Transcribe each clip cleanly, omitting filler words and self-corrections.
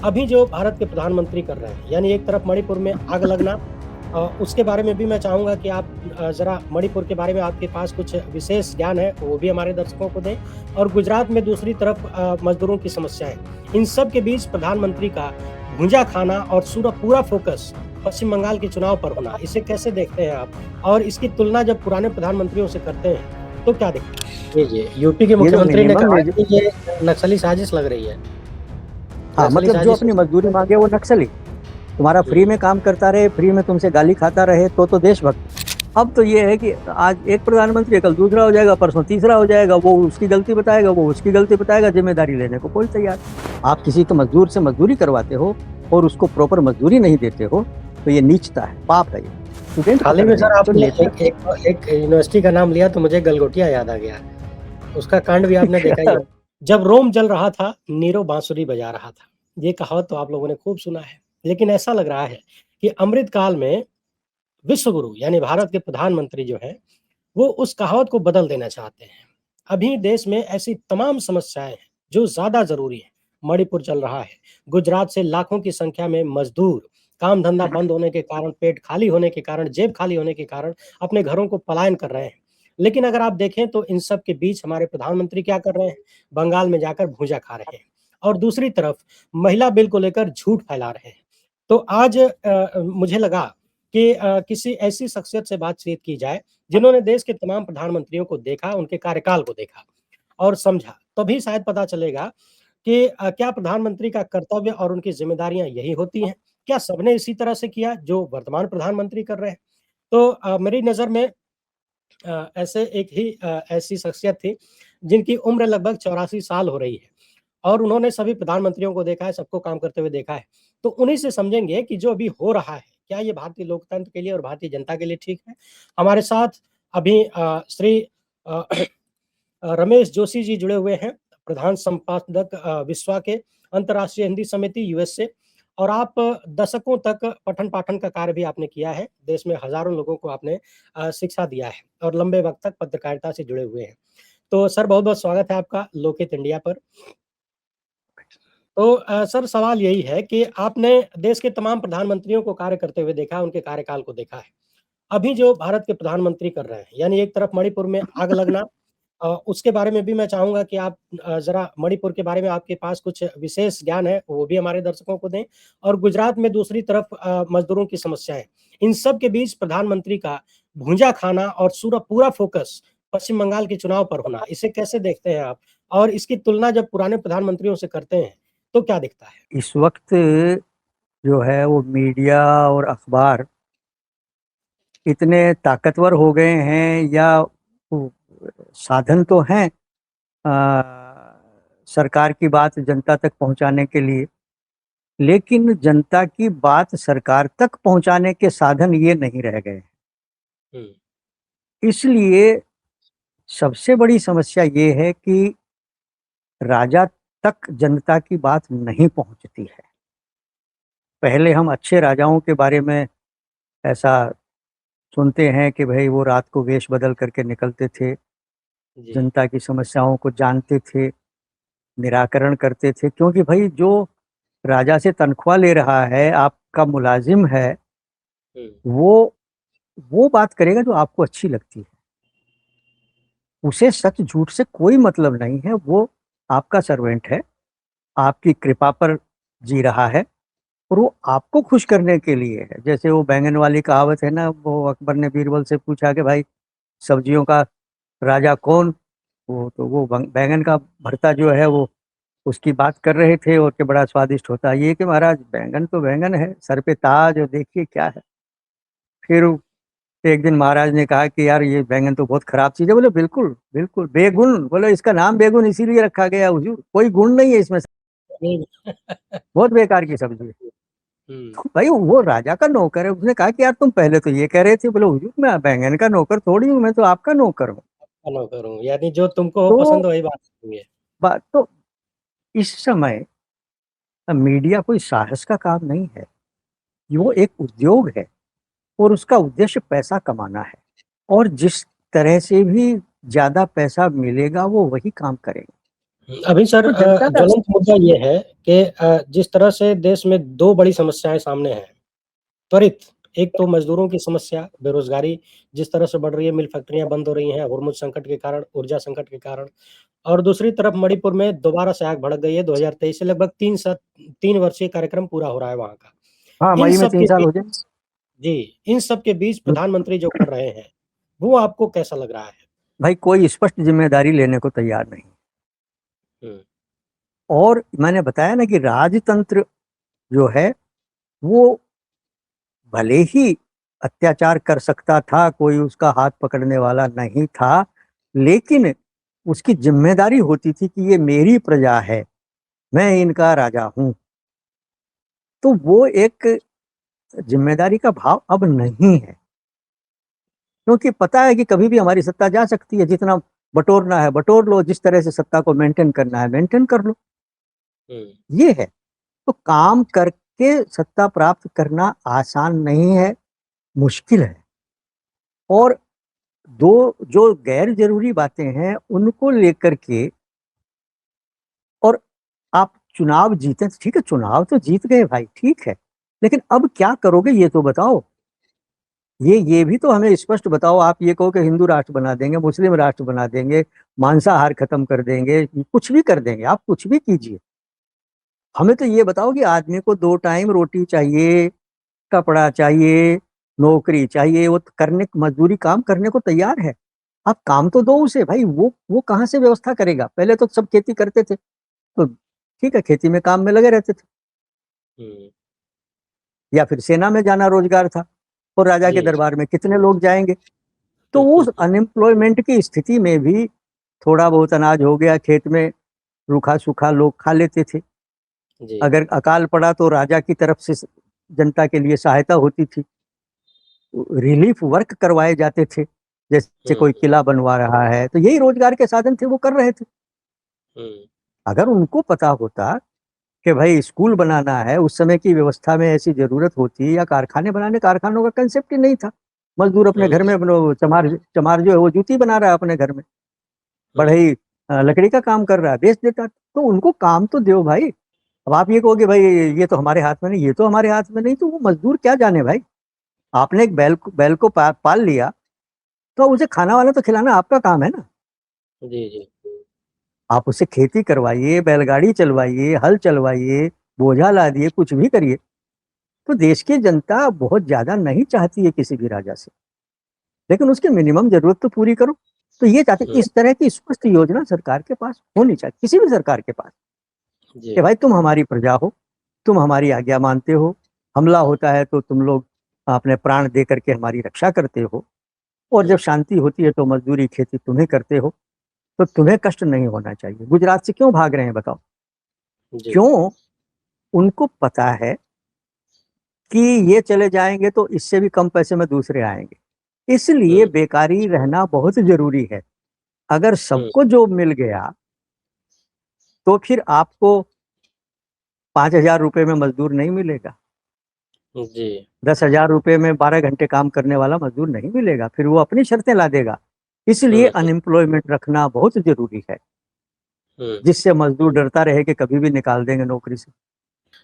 अभी जो भारत के प्रधानमंत्री कर रहे हैं, यानी एक तरफ मणिपुर में आग लगना, उसके बारे में भी मैं चाहूँगा कि आप ज़रा मणिपुर के बारे में आपके पास कुछ विशेष ज्ञान है, वो भी हमारे दर्शकों को दें। और गुजरात में दूसरी तरफ मज़दूरों की समस्याएँ। इन सब के बीच प्रधानमंत्री का भुंजा खाना और पूरा फ़ोकस पश्चिम बंगाल के चुनाव पर होना, इसे कैसे देखते हैं आप? और इसकी तुलना जब पुराने प्रधानमंत्रियों से करते हैं, तो क्या दिखता है? जी, जी। यूपी के ये जो मुख्यमंत्री ने मिनिमम कहा वेज, कि ये नक्सली साजिश लग रही है। हाँ नक्सली मतलब जो साजिश हो अपनी सकती मजदूरी मांगे वो नक्सली, तुम्हारा है। फ्री में काम करता रहे, फ्री में तुमसे गाली खाता रहे तो देशभक्त। अब तो ये है कि आज एक प्रधानमंत्री है, कल दूसरा हो जाएगा, परसों तीसरा हो जाएगा, वो उसकी गलती बताएगा, वो उसकी गलती बताएगा, जिम्मेदारी लेने को कोई तैयार नहीं। आप किसी तो मजदूर से मजदूरी करवाते हो और उसको प्रॉपर मजदूरी नहीं देते हो, तो ये नीचता है, पाप है। ये स्टूडेंट को हाल ही कर में रहे सर हैं जो आपने नेता। एक यूनिवर्सिटी का नाम लिया तो मुझे गलगोटिया याद आ गया। उसका कांड भी आपने देखा ही होगा। जब रोम जल रहा था, नीरो बांसुरी बजा रहा था। ये कहावत तो आप लोगों ने खूब सुना है। लेकिन ऐसा लग रहा है कि अमृत काल में विश्व गुरु यानी भारत के प्रधानमंत्री जो हैं, वो उस कहावत को बदल देना चाहते हैं। अभी देश में ऐसी तमाम समस्याएँ हैं, जो ज़्यादा ज़रूरी हैं। मणिपुर चल रहा है, गुजरात से लाखों की संख्या में मज़दूर काम-धंधा बंद होने के कारण, पेट खाली होने के कारण, जेब खाली होने के कारण अपने घरों को पलायन कर रहे हैं। लेकिन अगर आप देखें तो इन सब के बीच हमारे प्रधानमंत्री क्या कर रहे हैं? बंगाल में जाकर भूजा खा रहे हैं और दूसरी तरफ महिला बिल को लेकर झूठ फैला रहे हैं। तो आज मुझे लगा कि किसी ऐसी शख्सियत से बातचीत की जाए जिन्होंने देश के तमाम प्रधानमंत्रियों को देखा, उनके कार्यकाल को देखा और समझा, तभी शायद पता चलेगा कि क्या प्रधानमंत्री का कर्तव्य और उनकी ज़िम्मेदारियाँ यही होती हैं? क्या सबने इसी तरह से किया जो वर्तमान प्रधानमंत्री कर रहे हैं? तो मेरी नज़र में ऐसे एक ही ऐसी शख्सियत थी जिनकी उम्र लगभग 84 साल हो रही है और उन्होंने सभी प्रधानमंत्रियों को देखा है, सबको काम करते हुए देखा है। तो उन्हीं से समझेंगे कि जो अभी हो रहा है, क्या ये भारतीय लोकतंत्र के लिए और भारतीय जनता के लिए ठीक है? हमारे साथ अभी श्री अ, रमेश जोशी जी जुड़े हुए हैं, प्रधान संपादक विश्वा के अंतर्राष्ट्रीय हिंदी समिति यूएस से और आप दशकों तक पठन-पाठन का कार्य भी आपने किया है। देश में हज़ारों लोगों को आपने शिक्षा दिया है और लंबे वक़्त तक पत्रकारिता से जुड़े हुए हैं। तो सर बहुत-बहुत स्वागत है आपका लोकहित इंडिया पर। तो सर सवाल यही है कि आपने देश के तमाम प्रधानमंत्रियों को कार्य करते हुए देखा है, उनके कार्यकाल को देखा है। अभी जो भारत के प्रधानमंत्री कर रहे हैं, यानी एक तरफ मणिपुर में आग लगना, उसके बारे में भी मैं चाहूँगा कि आप ज़रा मणिपुर के बारे में आपके पास कुछ विशेष ज्ञान है, वो भी हमारे दर्शकों को दें। और गुजरात में दूसरी तरफ मज़दूरों की समस्याएँ। इन सब के बीच प्रधानमंत्री का भुंजा खाना और पूरा फ़ोकस पश्चिम बंगाल के चुनाव पर होना, इसे कैसे देखते हैं आप? और इसकी तुलना जब पुराने प्रधानमंत्रियों से करते हैं, तो क्या दिखता है? इस वक्त जो है वो मीडिया और अखबार इतने ताकतवर हो गए हैं, या वो साधन तो हैं सरकार की बात जनता तक पहुंचाने के लिए, लेकिन जनता की बात सरकार तक पहुंचाने के साधन ये नहीं रह गए। हुँ, इसलिए सबसे बड़ी समस्या ये है कि राजा तक जनता की बात नहीं पहुंचती है। पहले हम अच्छे राजाओं के बारे में ऐसा सुनते हैं कि भाई वो रात को वेश बदल करके निकलते थे, जी। जनता की समस्याओं को जानते थे, निराकरण करते थे, क्योंकि भाई जो राजा से तनख्वाह ले रहा है, आपका मुलाजिम है, हुँ, वो वो बात करेगा जो आपको अच्छी लगती है। उसे सच झूठ से कोई मतलब नहीं है, वो आपका सर्वेंट है, आपकी कृपा पर जी रहा है और वो आपको खुश करने के लिए है। जैसे वो बैंगन वाली कहावत है ना, वो अकबर ने बीरबल से पूछा कि भाई सब्जियों का राजा कौन? वो तो वो बैंगन का भरता जो है वो उसकी बात कर रहे थे, और कि बड़ा स्वादिष्ट होता है। ये कि महाराज बैंगन तो बैंगन है, सर पे ताज, और देखिए क्या है। फिर एक दिन महाराज ने कहा कि यार ये बैंगन तो बहुत खराब चीज है। बोले बिल्कुल बिल्कुल बेगुन, बोले इसका नाम बेगुन इसीलिए रखा गया हुजूर, कोई गुण नहीं है इसमें, हुँ। बहुत बेकार की सब्जी है। हुँ, तो भाई वो राजा का नौकर है, उसने कहा कि यार तुम पहले तो ये कह रहे थे। बोले हुजूर मैं बैंगन का नौकर थोड़ी हूँ, मैं तो आपका नौकर हूँ। फॉलो करूँ, यानी जो तुमको हो तो पसंद वही बात करेंगे। बात तो इस समय मीडिया कोई साहस का काम नहीं है, वो हुँ, एक उद्योग है और उसका उद्देश्य पैसा कमाना है। और जिस तरह से भी ज्यादा पैसा मिलेगा वो वही काम करेंगे। अभी सर तो जनता का ज्वलंत मुद्दा ये है कि जिस तरह से देश में 2 बड़ी समस्याएँ सामने हैं। त्वरित, एक तो मज़दूरों की समस्या, बेरोज़गारी जिस तरह से बढ़ रही है, मिल फैक्ट्रियाँ बंद हो रही हैं, हुरमुज़ संकट के कारण, ऊर्जा संकट के कारण और दूसरी तरफ मणिपुर में दोबारा से आग भड़क गई है 2023 से लगभग 3 वर्षीय कार्यक्रम पूरा हो रहा है वहाँ का। हाँ, इन मई में सब 3 के साल बीच हो जाएँगे। जी, इन सब के बीच प्रधानमंत्री जो कर रहे हैं, वो आपको कैसा लग रहा है? भाई कोई स्पष्ट ज़िम्मेदारी लेने को तैयार नहीं। हुँ, और मैंने बताया ना कि राजतंत्र जो है, वो भले ही अत्याचार कर सकता था, कोई उसका हाथ पकड़ने वाला नहीं था, लेकिन उसकी ज़िम्मेदारी होती थी कि ये मेरी प्रजा है, मैं इनका राजा हूँ। तो वो एक ज़िम्मेदारी का भाव अब नहीं है, क्योंकि पता है कि कभी भी हमारी सत्ता जा सकती है, जितना बटोरना है बटोर लो, जिस तरह से सत्ता को मेंटेन करना है मेंटेन कर लो, हुँ, ये है। तो काम करके सत्ता प्राप्त करना आसान नहीं है, मुश्किल है। और दो जो गैर ज़रूरी बातें हैं, उनको लेकर के और आप चुनाव जीते, ठीक है, चुनाव तो जीत गए भाई, ठीक है, लेकिन अब क्या करोगे ये तो बताओ। ये भी तो हमें स्पष्ट बताओ। आप ये कहो कि हिंदू राष्ट्र बना देंगे, मुस्लिम राष्ट्र बना देंगे, मांसाहार खत्म कर देंगे, कुछ भी कर देंगे, आप कुछ भी कीजिए। हमें तो ये बताओ कि आदमी को 2 टाइम रोटी चाहिए, कपड़ा चाहिए, नौकरी चाहिए, वो करने मजदूरी काम करने को तैयार है। आप काम तो दो उसे भाई, वो कहाँ से व्यवस्था करेगा? पहले तो सब खेती करते थे, तो ठीक है, खेती में काम में लगे रहते थे, हुँ, या फिर सेना में जाना रोजगार था, और राजा के जी, जी। दरबार में कितने लोग जाएंगे? तो उस अनएम्प्लॉयमेंट की स्थिति में भी थोड़ा बहुत अनाज हो गया खेत में, रूखा सूखा लोग खा लेते थे। जी, अगर अकाल पड़ा तो राजा की तरफ से जनता के लिए सहायता होती थी, रिलीफ वर्क करवाए जाते थे, जैसे हुँ, कोई किला बनवा रहा है, तो यही रोजगार के साधन थे, वो कर रहे थे। हुँ, अगर उनको पता होता कि भाई स्कूल बनाना है, उस समय की व्यवस्था में ऐसी जरूरत होती, या कारखाने बनाने, कारखानों का कंसेप्ट ही नहीं था। मजदूर अपने हुँ, घर में चमार चमार जो है वो जूती बना रहा है अपने घर में, हुँ, बढ़ई लकड़ी का काम कर रहा है, बेच देता। तो उनको काम तो दो भाई। अब आप ये कहोगे भाई ये तो हमारे हाथ में नहीं, ये तो हमारे हाथ में नहीं, तो वो मजदूर क्या जाने भाई। आपने एक बैल को पाल लिया, तो उसे खाना वाला तो खिलाना आपका काम है ना। जी, जी। आप उससे खेती करवाइए, बैलगाड़ी चलवाइए, हल चलवाइए, बोझा ला दिए, कुछ भी करिए। तो देश की जनता बहुत ज्यादा नहीं चाहती है किसी भी राजा से, लेकिन उसकी मिनिमम जरूरत तो पूरी करो। तो ये चाहते, हुँ, इस तरह की स्पष्ट योजना सरकार के पास होनी चाहिए, किसी भी सरकार के पास, जी, कि भाई तुम हमारी प्रजा हो, तुम हमारी आज्ञा मानते हो, हमला होता है तो तुम लोग अपने प्राण दे करके हमारी रक्षा करते हो, और हुँ, जब शांति होती है तो मजदूरी खेती तुम्हें करते हो। तो तुम्हें कष्ट नहीं होना चाहिए। गुजरात से क्यों भाग रहे हैं बताओ? जी, क्यों? उनको पता है कि ये चले जाएंगे तो इससे भी कम पैसे में दूसरे आएंगे, इसलिए हुँ, बेकारी रहना बहुत जरूरी है। अगर हुँ, सबको जॉब मिल गया तो फिर आपको 5,000 रुपये में मजदूर नहीं मिलेगा, जी, 10,000 रुपये में 12 घंटे काम करने वाला मजदूर नहीं मिलेगा, फिर वो अपनी शर्तें ला देगा। इसलिए हुँ, हुँ, अनएम्प्लॉयमेंट रखना बहुत जरूरी है, हुँ। जिससे मजदूर डरता रहे कि कभी भी निकाल देंगे नौकरी से।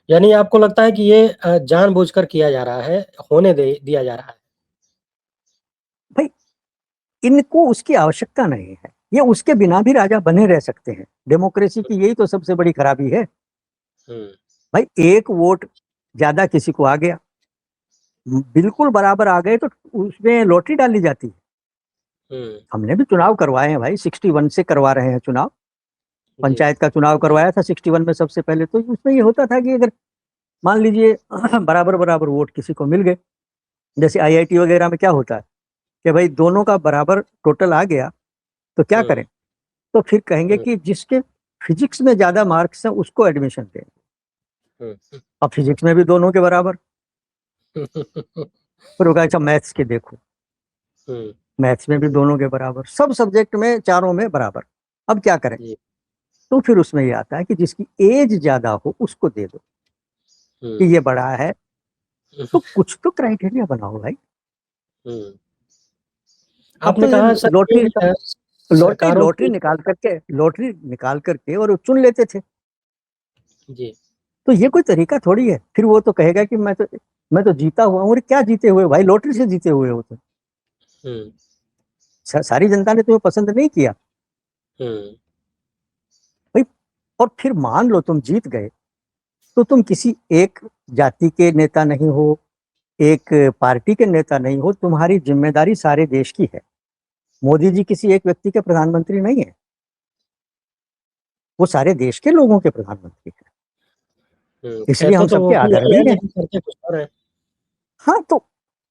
यानी आपको लगता है कि ये जानबूझकर किया जा रहा है, होने दे दिया जा रहा है? भाई इनको उसकी आवश्यकता नहीं है, ये उसके बिना भी राजा बने रह सकते हैं। डेमोक्रेसी की यही तो सबसे बड़ी खराबी है। हुँ, भाई एक वोट ज्यादा किसी को आ गया, बिल्कुल बराबर आ गए, तो उसमें लॉटरी डाली जाती है। हुँ, हमने भी चुनाव करवाए हैं भाई, 61 से करवा रहे हैं चुनाव। जी, पंचायत का चुनाव करवाया था 61 में सबसे पहले, तो उसमें ये होता था कि अगर मान लीजिए बराबर बराबर वोट किसी को मिल गए, जैसे आईआईटी वगैरह में क्या होता है कि भाई दोनों का बराबर टोटल आ गया, तो क्या हुँ, करें? तो फिर कहेंगे हुँ, कि जिसके फिजिक्स में ज्यादा मार्क्स हैं उसको एडमिशन दें। हुँ, अब फिजिक्स में भी दोनों के बराबर, फिर वो कहा अच्छा मैथ्स के देखो, हुँ, मैथ्स में भी दोनों के बराबर, सब सब्जेक्ट में चारों में बराबर। अब क्या करें? जी, तो फिर उसमें ये आता है कि जिसकी एज ज्यादा हो उसको दे दो, कि हुँ, ये बड़ा है। तो कुछ तो क्राइटेरिया बनाओ भाई। हुँ। अब तो आपने ये कहा सर कि लॉटरी का। सरकारों की लॉटरी निकाल करके और वो चुन लेते थे। जी। तो ये कोई तरीका थोड़ी है। फिर वो तो कहेगा कि मैं तो जीता हुआ हूँ। अरे क्या जीते हुए भाई, लॉटरी से जीते हुए हो तो। हुँ, सारी जनता ने तुम्हें पसंद नहीं किया हुँ, भाई। और फिर मान लो तुम जीत गए, तो तुम किसी एक जाति के नेता नहीं हो, एक पार्टी के नेता नहीं हो, तुम्हारी जिम्मेदारी सारे देश की है। मोदी जी किसी एक व्यक्ति के प्रधानमंत्री नहीं है, वो सारे देश के लोगों के प्रधानमंत्री हैं। हुँ। इसलिए कहते हम तो वो सबके भी यही आदरणीय है हैं। लेकिन करते कुछ और हैं। हाँ, तो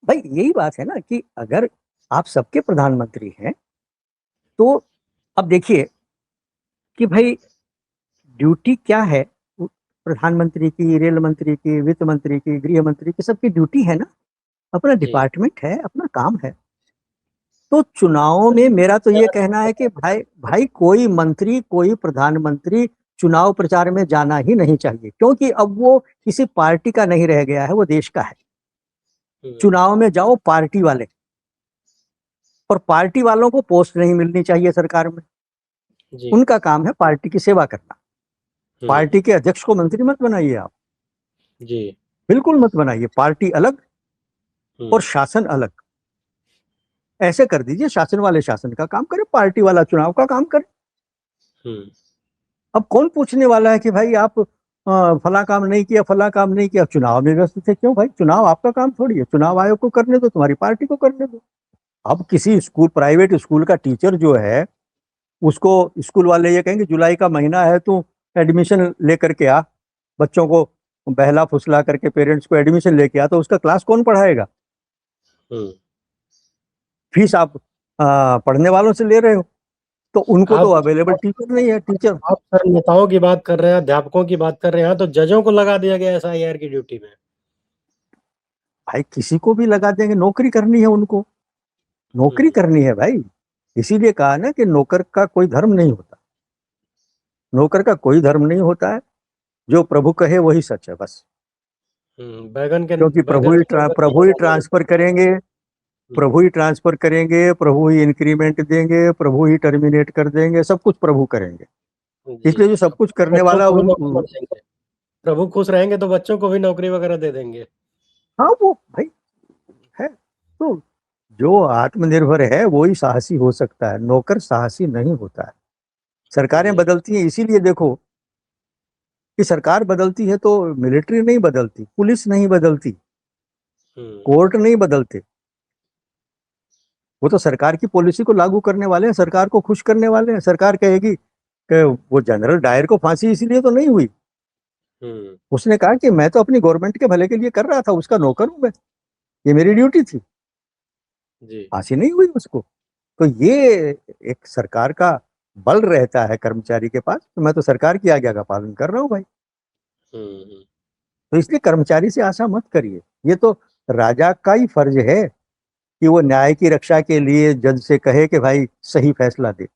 भाई यही बात है ना कि अगर आप सबके प्रधानमंत्री हैं, तो अब देखिए कि भाई ड्यूटी क्या है। प्रधानमंत्री की, रेल मंत्री की, वित्त मंत्री की, गृह मंत्री की, सबकी ड्यूटी है ना, अपना जी। डिपार्टमेंट है, अपना काम है। तो चुनाव में मेरा तो ये कहना है कि भाई भाई कोई मंत्री, कोई प्रधानमंत्री चुनाव प्रचार में जाना ही नहीं चाहिए, क्योंकि अब वो किसी पार्टी का नहीं रह गया है, वो देश का है। हुँ, चुनाव में जाओ पार्टी वाले, और पार्टी वालों को पोस्ट नहीं मिलनी चाहिए सरकार में। जी। उनका काम है पार्टी की सेवा करना। हुँ, पार्टी के अध्यक्ष को मंत्री मत बनाइए आप, जी। बिल्कुल मत बनाइए। पार्टी अलग और हुँ, शासन अलग, ऐसे कर दीजिए। शासन वाले शासन का काम करे, पार्टी वाला चुनाव का काम करे। हुँ, अब कौन पूछने वाला है कि भाई आप फला काम नहीं किया, फला काम नहीं किया, चुनाव में व्यस्त थे क्यों? भाई चुनाव आपका काम थोड़ी है, चुनाव आयोग को करने दो, तुम्हारी पार्टी को करने दो। अब किसी स्कूल, प्राइवेट स्कूल का टीचर जो है, उसको स्कूल वाले ये कहेंगे जुलाई का महीना है, तू एडमिशन लेकर के आ, बच्चों को बहला फुसला करके पेरेंट्स को एडमिशन लेके आ, तो उसका क्लास कौन पढ़ाएगा? हुँ। फीस आप पढ़ने वालों से ले रहे हो, तो उनको तो आप अवेलेबल टीचर नहीं है। टीचर आप सर नेताओं की बात कर रहे हैं, अध्यापकों की बात कर रहे हैं, तो जजों को लगा दिया गया एसआईआर की ड्यूटी में। भाई किसी को भी लगा देंगे, नौकरी करनी है उनको, नौकरी हुँ, करनी है भाई। इसीलिए कहा ना कि नौकर का कोई धर्म नहीं होता, नौकर का कोई धर्म नहीं होता है। जो प्रभु कहे वही सच है बस। हुँ। क्योंकि बैगन के नौकर की प्रभु ही जगह नहीं। ट्रांसफर करेंगे, हुँ, प्रभु ही ट्रांसफर करेंगे, प्रभु ही इंक्रीमेंट देंगे, प्रभु ही टर्मिनेट कर देंगे, सब कुछ प्रभु करेंगे। जी। इसलिए जो सब कुछ अपने करने बच्चों वाला को भी उन नौकरी कर देंगे। प्रभु खुश रहेंगे तो बच्चों को भी नौकरी वगैरह दे देंगे। हाँ वो भाई है। तो जो आत्मनिर्भर है वो ही साहसी हो सकता है, नौकर साहसी नहीं होता है। सरकारें जी। बदलती हैं, इसीलिए देखो कि सरकार बदलती है तो मिलिट्री नहीं बदलती, पुलिस नहीं बदलती, हुँ, कोर्ट नहीं बदलते। वो तो सरकार की पॉलिसी को लागू करने वाले हैं, सरकार को खुश करने वाले हैं। सरकार कहेगी कि वो जनरल डायर को फांसी इसीलिए तो नहीं हुई, हुँ, उसने कहा कि मैं तो अपनी गवर्नमेंट के भले के लिए कर रहा था, उसका नौकर हूं मैं, ये मेरी ड्यूटी थी, जी। फांसी नहीं हुई उसको। तो ये एक सरकार का बल रहता है कर्मचारी के पास, तो मैं तो सरकार की आज्ञा का पालन कर रहा हूँ भाई। हुँ, हुँ। तो इसलिए कर्मचारी से आशा मत करिए। ये तो राजा का ही फर्ज है कि वो न्याय की रक्षा के लिए जज से कहे कि भाई सही फैसला दे।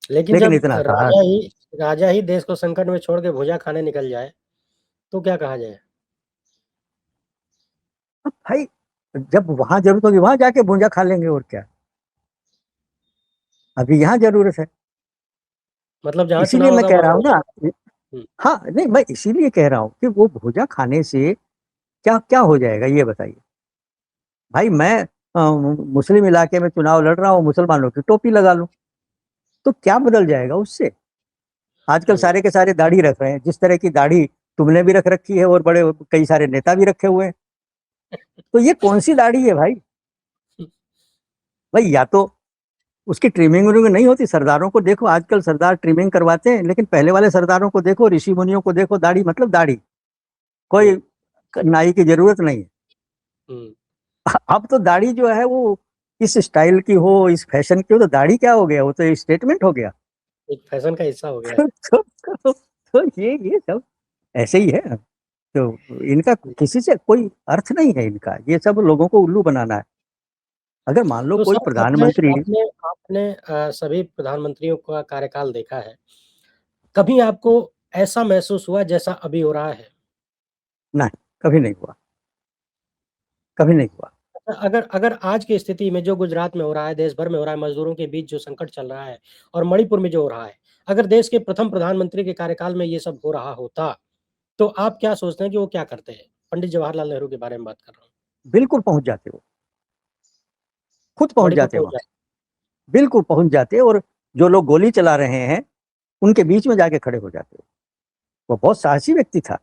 लेकिन लेकिन जब इतना साहस, राजा ही देश को संकट में छोड़ के भुजा खाने निकल जाए, तो क्या कहा जाए? अब भाई जब वहां जरूरत होगी वहां जाके भूंजा खा लेंगे, और क्या। अभी यहाँ जरूरत है। मतलब जहाँ इसीलिए चुनाव मैं होगा कह वहाँ रहा हूँ भुजा। ना। हुँ, हाँ नहीं, मैं इसीलिए कह रहा हूँ कि वो भूजा खाने से क्या क्या हो जाएगा ये बताइए। भाई मैं मुस्लिम इलाके में चुनाव लड़ रहा हूँ, मुसलमानों की टोपी लगा लूं, तो क्या बदल जाएगा उससे? आजकल हुँ। सारे के सारे दाढ़ी रख रहे हैं, जिस तरह की दाढ़ी तुमने भी रख रखी है और बड़े कई सारे नेता भी रखे हुए हैं। तो ये कौन सी दाढ़ी है भाई? भाई या तो उसकी ट्रिमिंग व्रिमिंग नहीं होती। सरदारों को देखो, आजकल सरदार ट्रिमिंग करवाते हैं, लेकिन पहले वाले सरदारों को देखो, ऋषि मुनियों को देखो, दाढ़ी मतलब दाढ़ी, कोई हुँ, नाई की जरूरत नहीं है। हुँ। अब तो दाढ़ी जो है वो इस स्टाइल की हो, इस फैशन की हो, तो दाढ़ी क्या हो गया? वो तो स्टेटमेंट हो गया। एक फैशन का हिस्सा हो गया है। तो ये सब ऐसे ही है। तो इनका किसी से कोई अर्थ नहीं है, इनका ये सब लोगों को उल्लू बनाना है। अगर मान लो तो कोई सर आपने प्रधानमंत्री, आपने आपने सभी प्रधानमंत्रियों का कार्यकाल देखा है। कभी आपको ऐसा महसूस हुआ जैसा अभी हो रहा है? नहीं कभी नहीं हुआ, कभी नहीं हुआ। अगर अगर आज की स्थिति में जो गुजरात में हो रहा है, देश भर में हो रहा है, मजदूरों के बीच जो संकट चल रहा है और मणिपुर में जो हो रहा है, अगर देश के प्रथम प्रधानमंत्री के कार्यकाल में ये सब हो रहा होता, तो आप क्या सोचते हैं कि वो क्या करते हैं? पंडित जवाहरलाल नेहरू के बारे में बात कर रहा हूँ। बिल्कुल पहुंच जाते वो, खुद पहुंच मणिपुर जाते पहुंच वहां, जाए। बिल्कुल पहुंच जाते, और जो लोग गोली चला रहे हैं उनके बीच में जाके खड़े हो जाते। वो बहुत साहसी व्यक्ति था।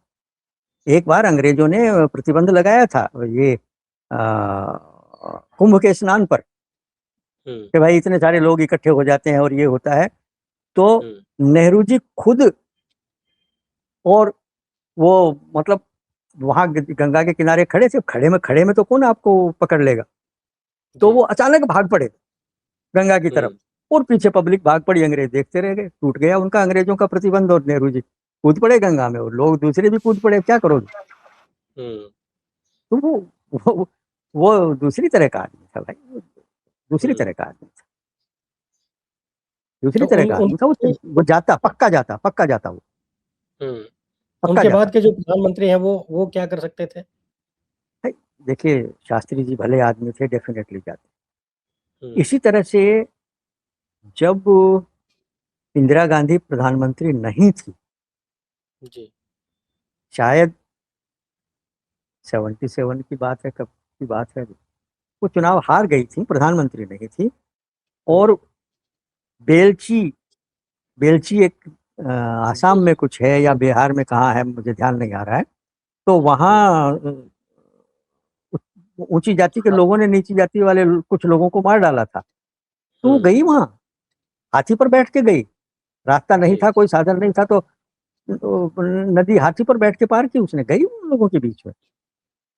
एक बार अंग्रेजों ने प्रतिबंध लगाया था ये कुंभ के स्नान पर, हम्म। कि भाई इतने सारे लोग इकट्ठे हो जाते हैं और ये होता है। तो हम्म। नेहरू जी खुद, और वो मतलब वहां गंगा के किनारे खड़े थे, खड़े में तो कौन आपको पकड़ लेगा। तो जी। वो अचानक भाग पड़े गंगा की तरफ, हम्म। और पीछे पब्लिक भाग पड़ी, अंग्रेज देखते रह गए, टूट गया उनका अंग्रेजों का प्रतिबंध, और नेहरू जी कूद पड़े गंगा में, और लोग दूसरे भी कूद पड़े, क्या करोगे। हम्म। तो वो वो दूसरी तरह का आदमी था भाई, वो दूसरी हम्म। तरह का आदमी था, दूसरी तो तरह उन का उन आदमी था। वो जाता, पक्का जाता वो, पक्का उनके जाता। बाद के जो प्रधानमंत्री हैं वो क्या कर सकते थे? भाई देखिए, शास्त्री जी भले आदमी थे, डेफिनेटली जाते। हम्म। इसी तरह से जब इंदिरा गांधी प्रधानमंत्री नहीं थी, जी। शायद 77 की बात है, कब की बात है, वो चुनाव हार गई थी, प्रधानमंत्री नहीं थी। हम्म। और बेलची, बेलची एक आसाम जी। में कुछ है या बिहार में कहाँ है, मुझे ध्यान नहीं आ रहा है। तो हम्म। वहाँ ऊंची जाति के लोगों ने नीची जाति वाले कुछ लोगों को मार डाला था। तो वो हम्म। गई वहां, हाथी पर बैठ के गई, रास्ता नहीं जी। था, कोई साधन नहीं था, तो नदी हाथी पर बैठ के पार की उसने, गई उन लोगों के बीच में।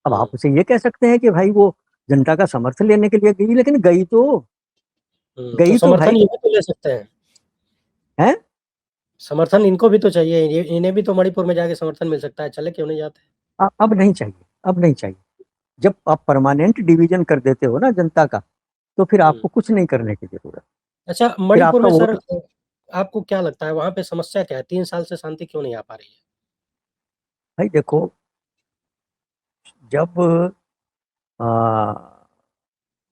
अब हम्म। आप उसे ये कह सकते हैं कि भाई वो जनता का समर्थन लेने के लिए गई, लेकिन तो गई तो समर्थन भाई ये भी तो ले सकते हैं। है। समर्थन इनको भी तो चाहिए, इन्हें भी तो मणिपुर में जाके समर्थन मिल सकता है, चले क्यों नहीं जाते? अब नहीं चाहिए, अब नहीं चाहिए। जब आप परमानेंट डिवीजन कर देते हो ना जनता का, तो फिर हम्म। आपको कुछ नहीं करने की जरूरत। अच्छा, फिर मणिपुर आपका में सर, वोट, आपको क्या लगता है वहां पे समस्या क्या है? 3 साल से शांति क्यों नहीं आ पा रही है? भाई देखो, जब आ,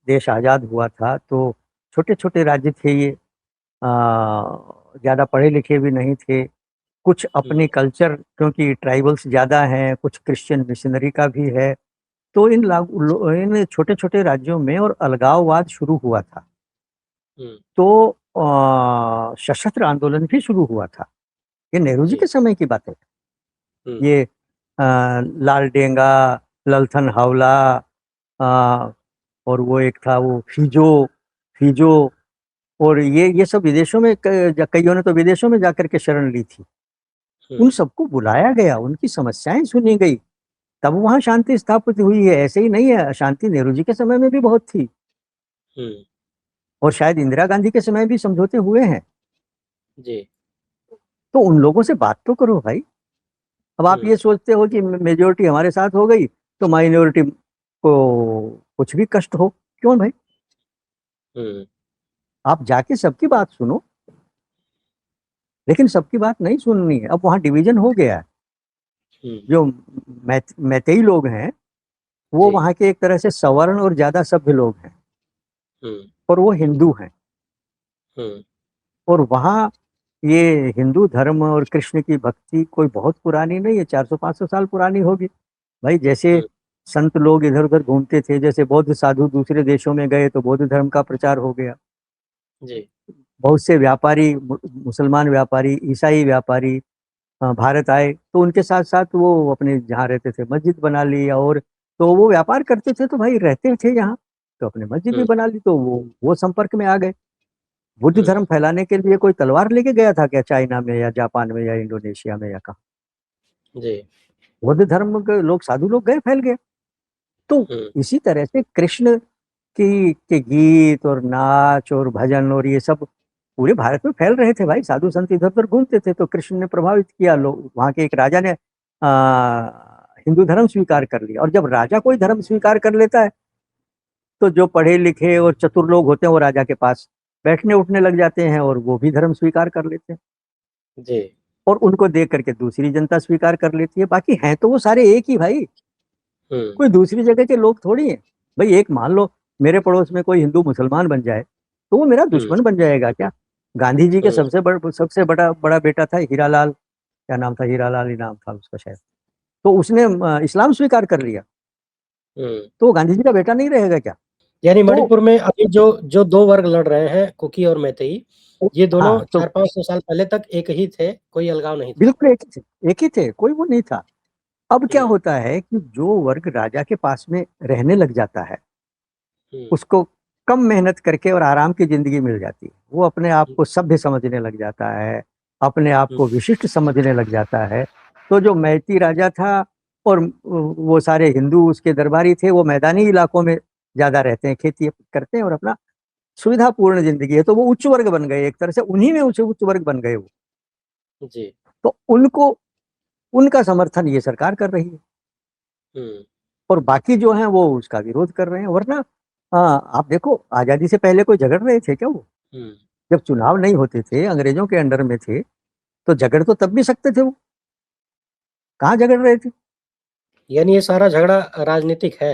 देश आजाद हुआ था तो छोटे छोटे राज्य थे ये, ज्यादा पढ़े लिखे भी नहीं थे, कुछ हम्म। अपने कल्चर, क्योंकि ट्राइबल्स ज्यादा हैं, कुछ क्रिश्चियन मिशनरी का भी है। तो इन छोटे छोटे राज्यों में और अलगाववाद शुरू हुआ था। हम्म। तो सशस्त्र आंदोलन भी शुरू हुआ था, ये नेहरू जी जी। के समय की बात है। हम्म। ये लाल डेंगा, ललथन हावला, अ, और वो एक था वो फिजो, फिजो, और ये सब विदेशों में, कईयों ने तो विदेशों में जाकर के शरण ली थी। उन हम्म। सबको बुलाया गया, उनकी समस्याएं सुनी गई, तब वहां शांति स्थापित हुई है। ऐसे ही नहीं है, अशांति नेहरू जी के समय में भी बहुत थी, हम्म। और शायद इंदिरा गांधी के समय भी समझौते हुए हैं। जी। तो उन लोगों से बात तो करो भाई। अब आप हम्म। ये सोचते हो कि मेजोरिटी हमारे साथ हो गई तो माइनॉरिटी को कुछ भी कष्ट हो, क्यों भाई। हम्म। आप जाके सबकी बात सुनो, लेकिन सबकी बात नहीं सुननी है। अब वहां डिवीजन हो गया है। हम्म। जो मैतेई लोग हैं, वो जी। वहां के एक तरह से सवर्ण और ज्यादा सभ्य लोग हैं, हम्म। और वो हिंदू हैं। हम्म। और वहाँ ये हिंदू धर्म और कृष्ण की भक्ति कोई बहुत पुरानी नहीं है, 400-500 साल पुरानी होगी भाई। जैसे हम्म। संत लोग इधर उधर घूमते थे, जैसे बौद्ध साधु दूसरे देशों में गए तो बौद्ध धर्म का प्रचार हो गया। जी। बहुत से व्यापारी, मुसलमान व्यापारी, ईसाई व्यापारी भारत आए, तो उनके साथ साथ वो अपने जहाँ रहते थे मस्जिद बना ली, और तो वो व्यापार करते थे, तो भाई रहते थे यहाँ, तो अपने मस्जिद भी हम्म। बना ली, तो वो संपर्क में आ गए। बुद्ध हम्म। धर्म फैलाने के लिए कोई तलवार लेके गया था क्या, चाइना में या जापान में या इंडोनेशिया में या कहाँ। जी। बुद्ध धर्म के लोग, साधु लोग गए, फैल गए। तो हम्म। इसी तरह से कृष्ण की के गीत और नाच और भजन और ये सब पूरे भारत में फैल रहे थे भाई। साधु संत इधर उधर घूमते थे, तो कृष्ण ने प्रभावित किया लोग। वहां के एक राजा ने हिंदू धर्म स्वीकार कर लिया, और जब राजा कोई धर्म स्वीकार कर लेता है, तो जो पढ़े लिखे और चतुर लोग होते हैं वो राजा के पास बैठने उठने लग जाते हैं, और वो भी धर्म स्वीकार कर लेते हैं, जी। और उनको देख करके दूसरी जनता स्वीकार कर लेती है। बाकी हैं तो वो सारे एक ही भाई, हम्म। कोई दूसरी जगह के लोग थोड़ी हैं। भाई एक मान लो मेरे पड़ोस में कोई हिंदू मुसलमान बन जाए तो वो मेरा हम्म दुश्मन बन जाएगा क्या? गांधी जी के हम्म सबसे बड़ा बड़ा बेटा था हीरालाल, क्या नाम था, हीरालाल ही नाम था उसका शायद। तो उसने इस्लाम स्वीकार कर लिया, हम्म। तो वो गांधी जी का बेटा नहीं रहेगा क्या? यानी तो मणिपुर में अभी जो जो दो वर्ग लड़ रहे हैं, कुकी और मैतेई, ये दोनों हाँ, तो 400-500 साल पहले तक एक ही थे, कोई अलगाव नहीं था। बिल्कुल एक ही थे, कोई वो नहीं था। अब क्या हम्म होता है कि जो वर्ग राजा के पास में रहने लग जाता है हम्म उसको कम मेहनत करके और आराम की जिंदगी मिल जाती है, वो अपने आप को सभ्य समझने लग जाता है, अपने आप हम्म को विशिष्ट समझने लग जाता है। तो जो मैती राजा था और वो सारे हिंदू उसके दरबारी थे, वो मैदानी इलाकों में ज्यादा रहते हैं, खेती करते हैं और अपना सुविधापूर्ण जिंदगी है, तो वो उच्च वर्ग बन गए, एक तरह से उन्हीं में उच्च वर्ग बन गए वो। जी। तो उनको उनका समर्थन ये सरकार कर रही है, हम्म और बाकी जो है वो उसका विरोध कर रहे हैं। वरना आप देखो, आजादी से पहले कोई झगड़ रहे थे क्या वो? हम्म। जब चुनाव नहीं होते थे, अंग्रेजों के अंडर में थे, तो झगड़ तो तब भी सकते थे वो, कहाँ झगड़ रहे थे? यानी ये सारा झगड़ा राजनीतिक है,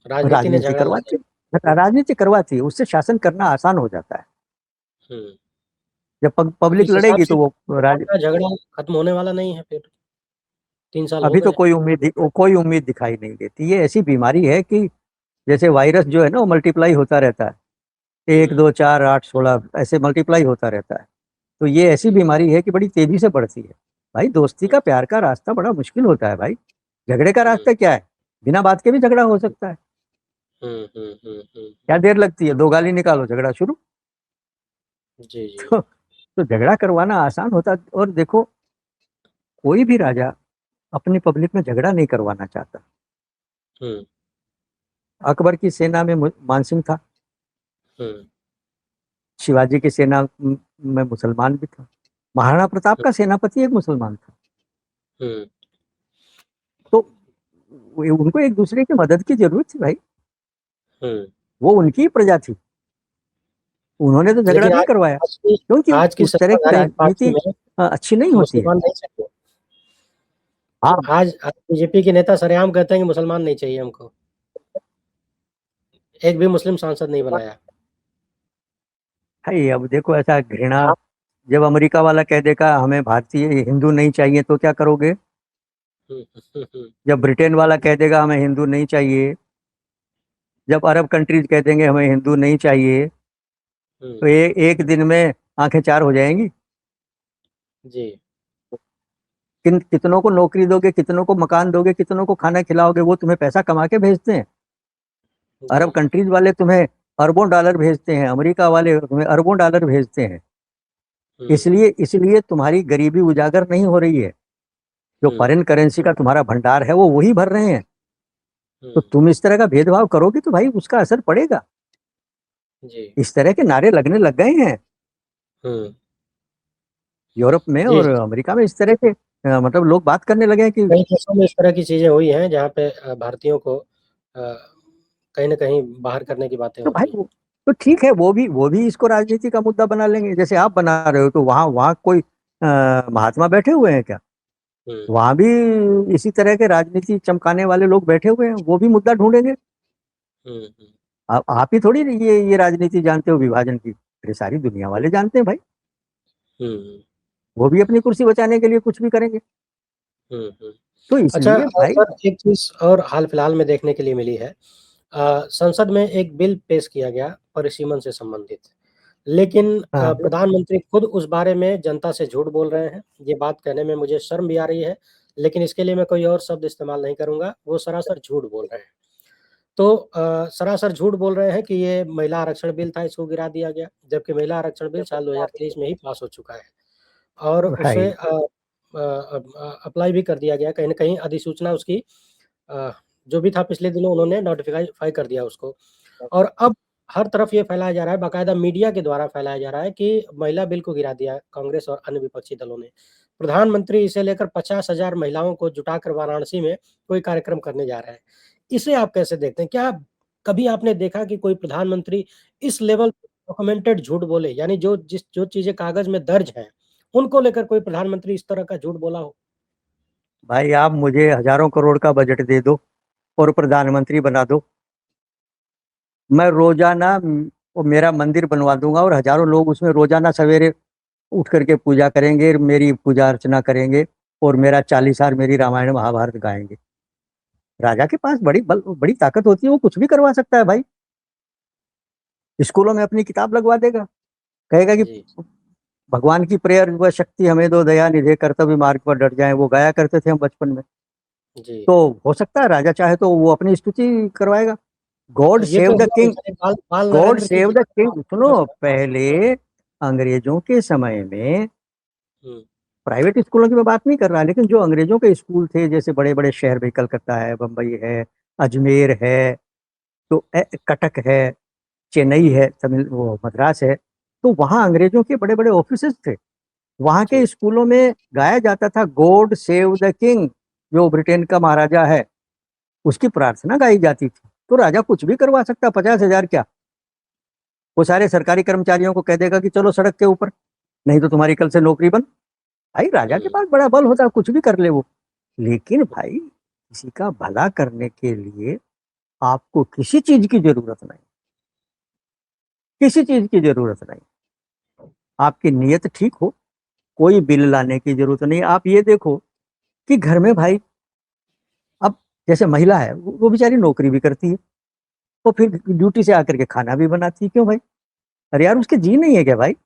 राजनीति ने राजनीति झगड़ा करवाती लगाया। है, राजनीति करवाती है, उससे शासन करना आसान हो जाता है। हम्म। जब तो पब्लिक इस हिसाब लड़ेगी से तो वो राज आपका झगड़ा खत्म होने वाला नहीं है फिर, 3 साल हो अभी तो गए। कोई उम्मीद दिखाई नहीं देती। ये ऐसी बीमारी है कि जैसे वायरस जो है ना, वो मल्टीप्लाई होता रहता है, एक हम्म दो चार आठ 16 ऐसे मल्टीप्लाई होता रहता है। तो ये ऐसी हम्म बीमारी है कि बड़ी तेजी से बढ़ती है। भाई दोस्ती हम्म का, प्यार का रास्ता बड़ा मुश्किल होता है भाई। झगड़े का हम्म रास्ता क्या है? बिना बात के भी झगड़ा हो सकता है। हम्म। क्या देर लगती है, दो गाली निकालो झगड़ा शुरू। जी जी। तो झगड़ा करवाना आसान होता। और देखो, कोई भी राजा अपनी पब्लिक में झगड़ा नहीं करवाना चाहता। हम्म अकबर की सेना में मानसिंह था, हम्म शिवाजी की सेना में मुसलमान भी था, महाराणा प्रताप का सेनापति एक मुसलमान था। हम्म तो उनको एक दूसरे की मदद की जरूरत थी भाई, हम्म। वो उनकी ही प्रजा थी, उन्होंने तो झगड़ा लेकिन नहीं करवाया, आज की क्योंकि आज की उस तरह की सत्ताधारी पार्टी राजनीति में अच्छी नहीं होती है। मुसलमान नहीं चाहिए। हाँ आज बीजेपी के नेता सरेआम कहते हैं कि मुसलमान नहीं चाहिए हमको, एक भी मुस्लिम सांसद नहीं बनाया। भाई, अब देखो ऐसा घृणा, जब अमेरिका वाला कह देगा हमें भारतीय हिंदू नहीं चाहिए तो क्या करोगे? हम्म हम्म हम्म जब ब्रिटेन वाला कह देगा हमें हिंदू नहीं चाहिए, जब अरब कंट्रीज कह देंगे हमें हिंदू नहीं चाहिए, हम्म। तो एक दिन में आंखें चार हो जाएंगी। जी कितनों को नौकरी दोगे, कितनों को मकान दोगे, कितनों को खाना खिलाओगे? वो तुम्हें पैसा कमा के भेजते हैं। जी। अरब कंट्रीज वाले तुम्हें अरबों डॉलर भेजते हैं, अमेरिका वाले तुम्हें अरबों डॉलर भेजते हैं। हम्म इसलिए इसलिए तुम्हारी गरीबी उजागर नहीं हो रही है। जो हम्म फॉरेन करेंसी का तुम्हारा भंडार है वो वही भर रहे हैं। तो हम्म। तुम इस तरह का भेदभाव करोगे तो भाई उसका असर पड़ेगा। जी। इस तरह के नारे लगने लग गए हैं हम्म। यूरोप में जी और जी। अमेरिका में। इस तरह के मतलब लोग बात करने लगे हैं कि कई देशों में इस तरह की चीजें हुई हैं जहाँ पे भारतीयों को कहीं ना कहीं बाहर करने की बातें तो हो भाई रही हैं। तो ठीक है, वो भी इसको राजनीति का मुद्दा बना लेंगे, जैसे आप बना रहे हो। तो वहां वहां कोई महात्मा बैठे हुए हैं क्या? हम्म वहां भी इसी तरह के राजनीति चमकाने वाले लोग बैठे हुए हैं, वो भी मुद्दा ढूंढेंगे। हम्म। आप ही थोड़ी ये राजनीति जानते हो विभाजन की, ये सारी दुनिया वाले जानते हैं भाई। हम्म वो भी अपनी कुर्सी बचाने के लिए कुछ भी करेंगे। हम्म। तो अच्छा इसलिए भाई, सर, एक चीज और हाल फिलहाल में देखने के लिए मिली है। संसद में एक बिल पेश किया गया परिसीमन से संबंधित, लेकिन हाँ प्रधानमंत्री खुद उस बारे में जनता से झूठ बोल रहे हैं। ये बात कहने में मुझे शर्म भी आ रही है, लेकिन इसके लिए मैं कोई और शब्द इस्तेमाल नहीं करूंगा। वो सरासर झूठ बोल रहे हैं। तो सरासर झूठ बोल रहे हैं कि ये महिला आरक्षण बिल था, इसको गिरा दिया गया, जबकि महिला आरक्षण बिल साल 2023 में ही पास हो चुका है और उसे भाई अप्लाई भी कर दिया गया। कहीं न कहीं अधिसूचना उसकी जो भी था पिछले दिनों उन्होंने नोटिफ़ाई कर दिया उसको। और अब हर तरफ ये फैलाया जा रहा है, बाकायदा मीडिया के द्वारा फैलाया जा रहा है कि महिला बिल को गिरा दिया है कांग्रेस और अन्य विपक्षी दलों ने। प्रधानमंत्री इसे लेकर 50,000 महिलाओं को जुटाकर वाराणसी में कोई कार्यक्रम करने जा रहे हैं। इसे आप कैसे देखते हैं? क्या कभी आपने देखा कि कोई प्रधानमंत्री इस लेवल डॉक्यूमेंटेड झूठ बोले? यानी जो चीज़ें कागज़ में दर्ज हैं, उनको लेकर कोई प्रधानमंत्री इस तरह का झूठ बोला हो? भाई आप मुझे हजारों करोड़ का बजट दे दो और प्रधानमंत्री बना दो, मैं रोजाना वो मेरा मंदिर बनवा दूंगा और हजारों लोग उसमें रोजाना सवेरे उठ करके पूजा करेंगे, मेरी पूजा अर्चना करेंगे और मेरा चालीसार, मेरी रामायण महाभारत गाएंगे। राजा के पास बड़ी ताकत होती है, वो कुछ भी करवा सकता है भाई। स्कूलों में अपनी किताब लगवा देगा, कहेगा कि जी, भगवान की प्रेयर व शक्ति हमें दो, दया निधे कर्तव्य मार्ग पर डट जाए, वो गाया करते थे हम बचपन में। जी। तो हो सकता है राजा चाहे तो वो अपनी स्तुति करवाएगा। गॉड ये सेव तो द हुआ किंग, बेचारे बाल बाल गॉड नरेंद्र की सेव जी द का किंग। हुआ सुनो, था। पहले अंग्रेजों के समय में, हुँ, प्राइवेट स्कूलों की मैं बात नहीं कर रहा, लेकिन जो अंग्रेजों के स्कूल थे, जैसे बड़े बड़े शहर में, कलकत्ता है, बम्बई है, अजमेर है, तो कटक है, चेन्नई हुँ, है, तमिल वो मद्रास है, तो वहाँ अंग्रेजों के बड़े बड़े ऑफिसेस थे। वहाँ के जी, स्कूलों में गाया जाता था गॉड सेव द किंग, जो ब्रिटेन का महाराजा है, उसकी प्रार्थना गाई जाती थी। तो राजा कुछ भी करवा सकता, 50,000 क्या, वो सारे सरकारी कर्मचारियों को कह देगा कि चलो सड़क के ऊपर, नहीं तो तुम्हारी कल से नौकरी बंद। भाई राजा के हुँ, पास बड़ा बल होता, कुछ भी कर ले वो। लेकिन भाई किसी का भला करने के लिए आपको किसी चीज की जरूरत नहीं, किसी चीज की जरूरत नहीं। आपकी नीयत ठीक हो, कोई बिल लाने की जरूरत नहीं। आप ये देखो कि घर में भाई, अब जैसे महिला है, वो बेचारी नौकरी भी करती है, तो फिर ड्यूटी से आकर के खाना भी बनाती है, क्यों भाई? अरे यार, उसके जी नहीं है क्या भाई?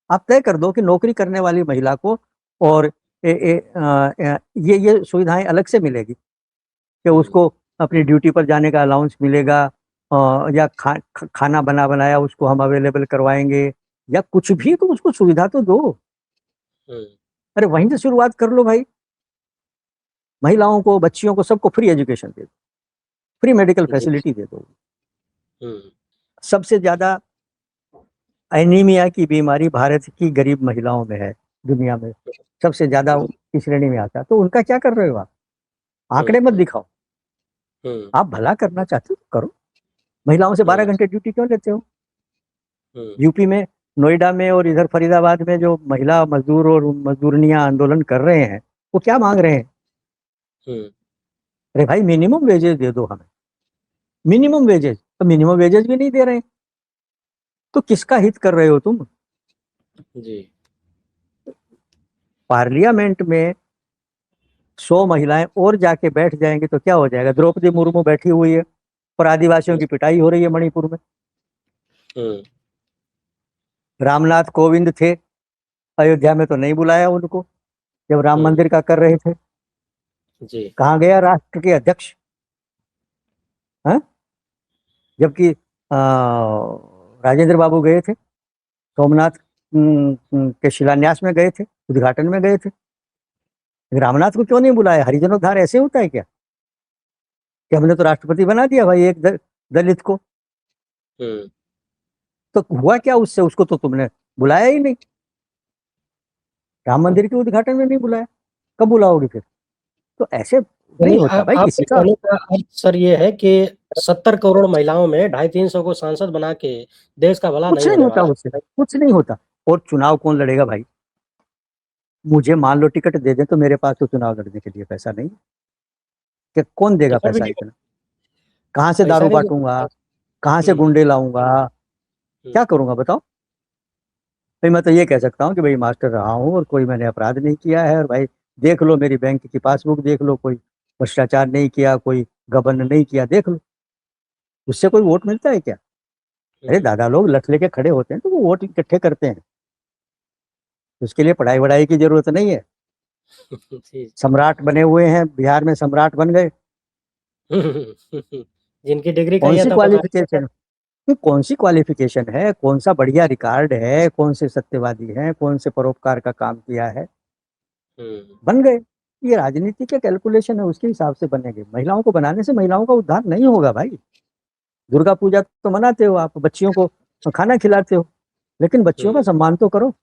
आप तय कर दो कि नौकरी करने वाली महिला को और ये सुविधाएं अलग से मिलेगी, कि हुँ, उसको अपनी ड्यूटी पर जाने का अलाउंस मिलेगा, या खाना बना बनाया उसको हम अवेलेबल करवाएंगे, या कुछ भी, तो उसको सुविधा तो दो। हुँ, अरे वहीं से शुरुआत कर लो भाई। महिलाओं को, बच्चियों को, सबको फ्री एजुकेशन दे दो, फ्री मेडिकल जी, फैसिलिटी दे दो। हुँ, सबसे ज्यादा एनीमिया की बीमारी भारत की गरीब महिलाओं में है, दुनिया में सबसे ज्यादा जी, इस श्रेणी में आता है। तो उनका क्या कर रहे हो आप? हुँ, आंकड़े मत हुँ, दिखाओ। हुँ, आप भला करना चाहते हो तो करो। महिलाओं से 12 घंटे ड्यूटी क्यों लेते हो? हुँ, यूपी में, नोएडा में और इधर फरीदाबाद में जो महिला मजदूर और मजदूरनियां आंदोलन कर रहे हैं, वो क्या मांग रहे हैं? हुँ, अरे भाई मिनिमम वेजेस दे दो हमें, मिनिमम वेजेस। तो मिनिमम वेजेस भी नहीं दे रहे हैं, तो किसका हित कर रहे हो तुम? जी, पार्लियामेंट में 100 महिलाएं और जाके बैठ जाएंगी तो क्या हो जाएगा? द्रौपदी मुर्मू बैठी हुई है और आदिवासियों हुँ, की पिटाई हो रही है मणिपुर में। हुँ, रामनाथ कोविंद थे अयोध्या में, तो नहीं बुलाया उनको जब राम हुँ, मंदिर का कर रहे थे। जी, कहाँ गया राष्ट्र के अध्यक्ष? हाँ, जबकि राजेंद्र बाबू गए थे, सोमनाथ के शिलान्यास में गए थे, उद्घाटन में गए थे। रामनाथ को क्यों नहीं बुलाया? हरिजनोद्धार ऐसे होता है क्या, कि हमने तो राष्ट्रपति बना दिया भाई एक दलित को? हुँ, तो हुआ क्या उससे? उसको तो तुमने बुलाया ही नहीं, राम मंदिर के उद्घाटन में नहीं बुलाया, कब बुलाओगे फिर? तो ऐसे यानी नहीं होता भाई आपके किसी का। कहने का अर्थ सर ये है कि 70 करोड़ महिलाओं में 250-300 को सांसद बना के देश का भला कुछ नहीं नहीं होने होता वाला है। उससे भाई, कुछ नहीं होता। और चुनाव कौन लड़ेगा भाई? मुझे मान लो टिकट दे दें, तो मेरे पास तो चुनाव लड़ने के लिए पैसा नहीं है, कि कौन देगा टिकट भी पैसा नहीं इतना? कहाँ से पैसा दारू नहीं दे बांटूंगा, सकते। कहाँ से हुँ, गुंडे लाऊंगा, हुँ, क्या करूंगा बताओ? भाई मैं तो ये कह सकता हूँ कि भाई मास्टर रहा हूँ और कोई मैंने अपराध नहीं किया है, और भाई देख लो मेरी बैंक की पासबुक, देख लो, कोई भ्रष्टाचार नहीं किया, कोई गबन नहीं किया, देख लो। उससे कोई वोट मिलता है क्या? अरे हुँ, दादा लोग लठ लेके खड़े होते हैं तो वो वोट इकट्ठे करते हैं, उसके लिए पढ़ाई वढ़ाई की जरूरत नहीं है। जी। सम्राट बने हुए हैं, बिहार में सम्राट बन गए। जिनकी डिग्री का कौन ये सी तो पता है। क्वालिफिकेशन, कौन सी क्वालिफिकेशन है, कौन सा बढ़िया रिकॉर्ड है, कौन से सत्यवादी हैं, कौन से परोपकार का काम किया है, हुँ, बन गए। ये राजनीति के कैलकुलेशन है, उसके हिसाब से बनेंगे। महिलाओं को बनाने से महिलाओं का उद्धार नहीं होगा भाई। दुर्गा पूजा तो मनाते हो आप, बच्चियों को खाना खिलाते हो, लेकिन बच्चियों का हुँ, सम्मान तो करो।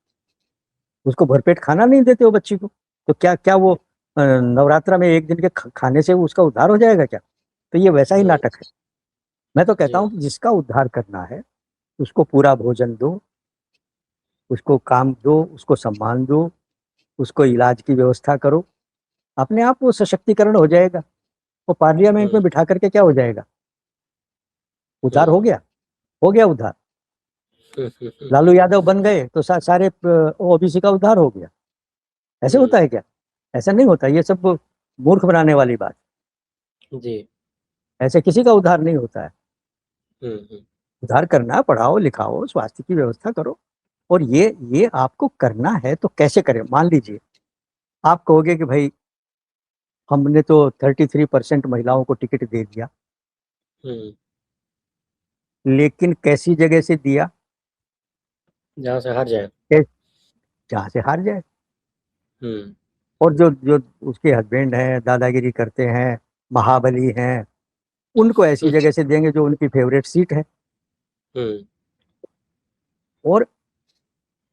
उसको भरपेट खाना नहीं देते हो बच्ची को, तो क्या क्या वो नवरात्रा में एक दिन के खाने से उसका उद्धार हो जाएगा क्या? तो ये वैसा ही हुँ, नाटक है। मैं तो कहता जी, हूँ कि जिसका उद्धार करना है, उसको पूरा भोजन दो, उसको काम दो, उसको सम्मान दो, उसको इलाज की व्यवस्था करो, अपने आप वो सशक्तिकरण हो जाएगा। वो पार्लियामेंट हुँ, में बिठा करके क्या हो जाएगा? उद्धार हो हुँ, गया। हो गया उद्धार। लालू यादव बन गए तो सारे ओबीसी का उद्धार हो गया। ऐसे होता है क्या? ऐसा नहीं होता, ये सब मूर्ख बनाने वाली बात। जी। ऐसे किसी का उद्धार नहीं होता है। हम्म। उद्धार करना, पढ़ाओ लिखाओ, स्वास्थ्य की व्यवस्था करो। और ये आपको करना है तो कैसे करें? मान लीजिए आप कहोगे कि भाई हमने तो 33% महिलाओं को टिकट दे दिया, हम्म। लेकिन कैसी जगह से दिया? जहाँ से हार जाए। कैस- जहाँ से हार जाए। हम्म। और जो जो उसके हस्बैंड हैं, दादागिरी करते हैं, महाबली हैं, उनको ऐसी जगह से देंगे जो उनकी फेवरेट सीट है। हम्म। और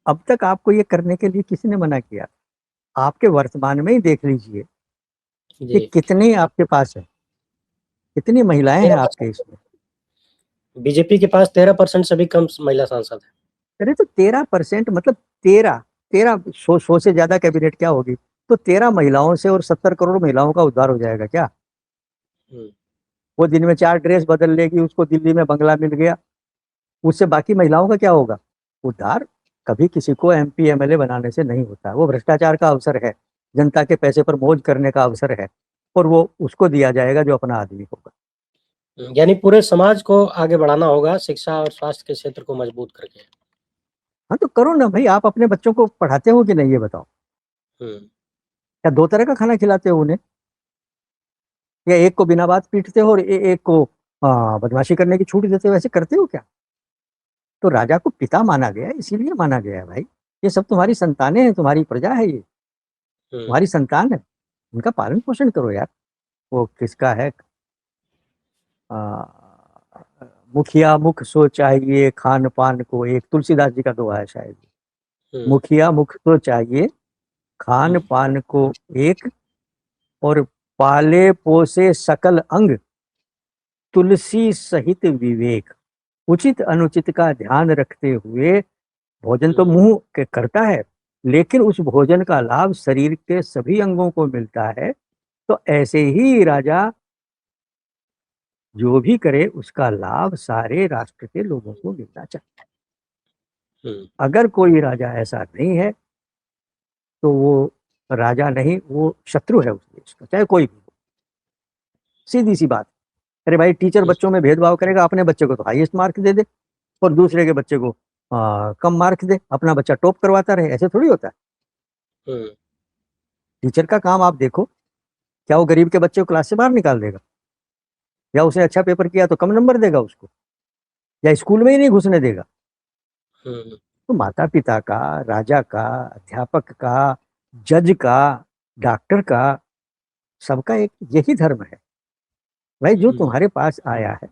अब तक आपको ये करने के लिए किसी ने मना किया? आपके वर्तमान में ही देख लीजिए कि जी। कितनी आपके पास है, कितनी महिलाएं हैं आपके 13%। इसमें। बीजेपी के पास 13% से भी कम महिला सांसद है। अरे तो 13% मतलब तेरह, तेरह सौ से ज्यादा कैबिनेट क्या होगी? तो 13 महिलाओं से और 70 करोड़ महिलाओं का उद्धार हो जाएगा क्या? हम्म। वो दिन में 4 ड्रेस बदल लेगी, उसको दिल्ली में बंगला मिल गया, उससे बाकी महिलाओं का क्या होगा? उद्धार कभी किसी को एमपी एमएलए बनाने से नहीं होता। वो भ्रष्टाचार का अवसर है, जनता के पैसे पर मौज करने का अवसर है, और वो उसको दिया जाएगा जो अपना आदमी होगा। यानी पूरे समाज को आगे बढ़ाना होगा शिक्षा और स्वास्थ्य के क्षेत्र को मजबूत करके। हाँ तो करो ना भाई। आप अपने बच्चों को पढ़ाते हो कि नहीं, ये बताओ? हम्म। क्या 2 तरह का खाना खिलाते हो उन्हें? या एक को बिना बात पीटते हो और एक को बदमाशी करने की छूट देते हो? ऐसे करते हो क्या? तो राजा को पिता माना गया है, इसीलिए माना गया है भाई। ये सब तुम्हारी संतानें हैं, तुम्हारी प्रजा है, ये हम्म। तुम्हारी संतान है। उनका पालन पोषण करो यार। वो किसका है? आ, मुखिया मुख सो चाहिए, खान पान को एक, तुलसीदास जी का दोहा है शायद। हम्म। मुखिया मुख तो चाहिए, खान हम्म। पान को एक, और पाले पोसे सकल अंग, तुलसी सहित विवेक। उचित अनुचित का ध्यान रखते हुए भोजन तो हम्म। मुंह के करता है, लेकिन उस भोजन का लाभ शरीर के सभी अंगों को मिलता है। तो ऐसे ही राजा जो भी करे उसका लाभ सारे राष्ट्र के लोगों को मिलना चाहिए। हम्म। अगर कोई राजा ऐसा नहीं है तो वो राजा नहीं, वो शत्रु है उस देश का, चाहे कोई भी हो। सीधी सी बात। अरे भाई टीचर बच्चों में भेदभाव करेगा, अपने बच्चे को तो हाईएस्ट मार्क दे दे और दूसरे के बच्चे को कम मार्क दे, अपना बच्चा टॉप करवाता रहे। ऐसे थोड़ी होता है। हम्म। टीचर का काम आप देखो, क्या वो गरीब के बच्चे को क्लास से बाहर निकाल देगा? या उसने अच्छा पेपर किया तो कम नंबर देगा उसको? या स्कूल में ही नहीं घुसने देगा? हम्म। तो माता पिता का, राजा का, अध्यापक का, जज का, डॉक्टर का, सबका एक यही धर्म है भाई। जो हम्म। तुम्हारे पास आया है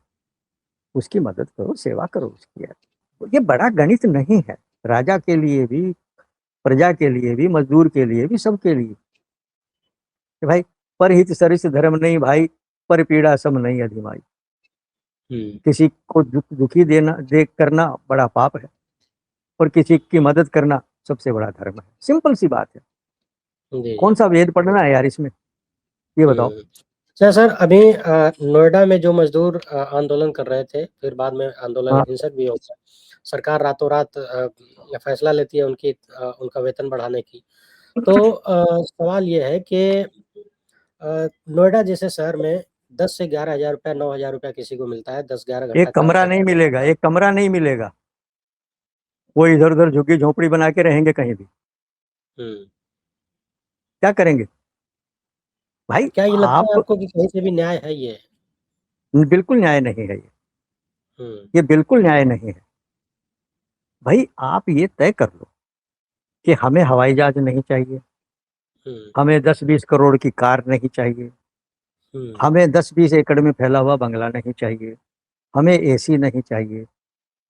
उसकी मदद करो, सेवा करो उसकी यार। ये बड़ा गणित नहीं है। राजा के लिए भी, प्रजा के लिए भी, मजदूर के लिए भी, सबके लिए कि भाई परहित सरिस धर्म नहीं भाई, पर पीड़ा सम नहीं अधिमाई। हम्म। किसी को दुखी देना, देख करना बड़ा पाप है, और किसी की मदद करना सबसे बड़ा धर्म है। सिंपल सी बात है। जी। कौन जी। सा वेद पढ़ना है यार इसमें, ये बताओ? हम्म। अच्छा सर, अभी नोएडा में जो मजदूर आंदोलन कर रहे थे, फिर बाद में आंदोलन हाँ। हिंसक भी हो गया। सरकार रातों रात फैसला लेती है उनका वेतन बढ़ाने की। तो सवाल ये है कि नोएडा जैसे शहर में 10 से 11 हज़ार रुपया, 9 हज़ार रुपया किसी को मिलता है, 10-11 घंटा एक काम कमरा नहीं करते हैं। मिलेगा, एक कमरा नहीं मिलेगा। वो इधर उधर झुग्गी झोपड़ी बना के रहेंगे कहीं भी। हम्म। क्या करेंगे भाई? क्या ये लगता है आप, आपको कि कहीं से भी न्याय है ये? बिल्कुल न्याय नहीं है ये। हम्म। ये बिल्कुल न्याय नहीं है भाई। आप ये तय कर लो कि हमें हवाई जहाज नहीं चाहिए, हम्म। हमें 10-20 करोड़ की कार नहीं चाहिए, हम्म। हमें 10-20 एकड़ में फैला हुआ बंगला नहीं चाहिए, हमें एसी नहीं चाहिए,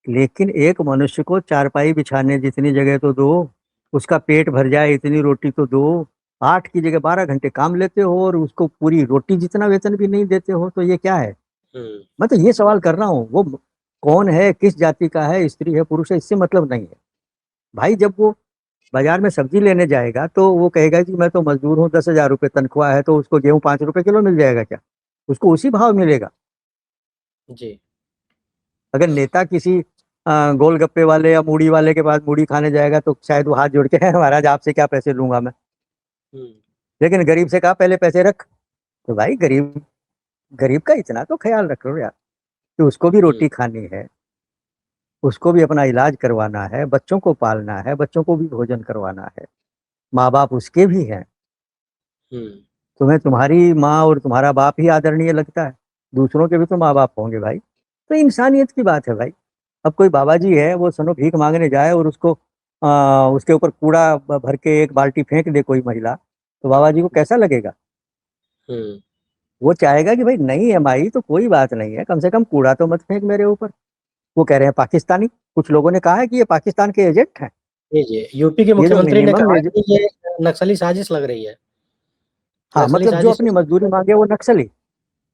लेकिन एक मनुष्य को चारपाई बिछाने जितनी जगह तो दो, उसका पेट भर जाए इतनी रोटी तो दो। 8 की जगह 12 घंटे काम लेते हो और उसको पूरी रोटी जितना वेतन भी नहीं देते हो, तो ये क्या है? हम्म। मैं तो ये सवाल कर रहा हूँ, वो कौन है, किस जाति का है, स्त्री है पुरुष है, इससे मतलब नहीं है भाई। जब वो बाजार में सब्जी लेने जाएगा तो वो कहेगा कि मैं तो मजदूर हूँ, 10,000 रुपये तनख्वाह है, तो उसको गेहूं 5 रुपए किलो मिल जाएगा क्या? उसको उसी भाव मिलेगा। जी। अगर नेता किसी गोलगप्पे वाले या मूढ़ी वाले के पास मूढ़ी खाने जाएगा तो शायद वो हाथ जोड़ के महाराज आपसे क्या पैसे लूंगा मैं। हम्म, लेकिन गरीब से कहा पहले पैसे रख। तो भाई गरीब गरीब का इतना तो ख्याल रख लो यार कि उसको भी हम्म, रोटी खानी है, उसको भी अपना इलाज करवाना है, बच्चों को पालना है, बच्चों को भी भोजन करवाना है, माँ बाप उसके भी हैं। हम्म, तुम्हें तुम्हारी माँ और तुम्हारा बाप ही आदरणीय लगता है, दूसरों के भी तो माँ बाप होंगे भाई। तो इंसानियत की बात है भाई। अब कोई बाबा जी है वो सनो भीख मांगने जाए और उसको उसके ऊपर कूड़ा भर के एक बाल्टी फेंक दे कोई महिला, तो बाबा जी को कैसा लगेगा? हम्म, वो चाहेगा कि भाई नहीं है माई तो कोई बात नहीं है, कम से कम कूड़ा तो मत फेंक मेरे ऊपर। वो कह रहे हैं पाकिस्तानी, कुछ लोगों ने कहा है कि ये पाकिस्तान के एजेंट हैं। जी यूपी के ये जो मुख्यमंत्री ने मिनिमम कहा वेज, कि ये नक्सली साजिश लग रही है। हाँ नक्सली मतलब जो साजिश। अपनी मजदूरी मांगे वो नक्सली,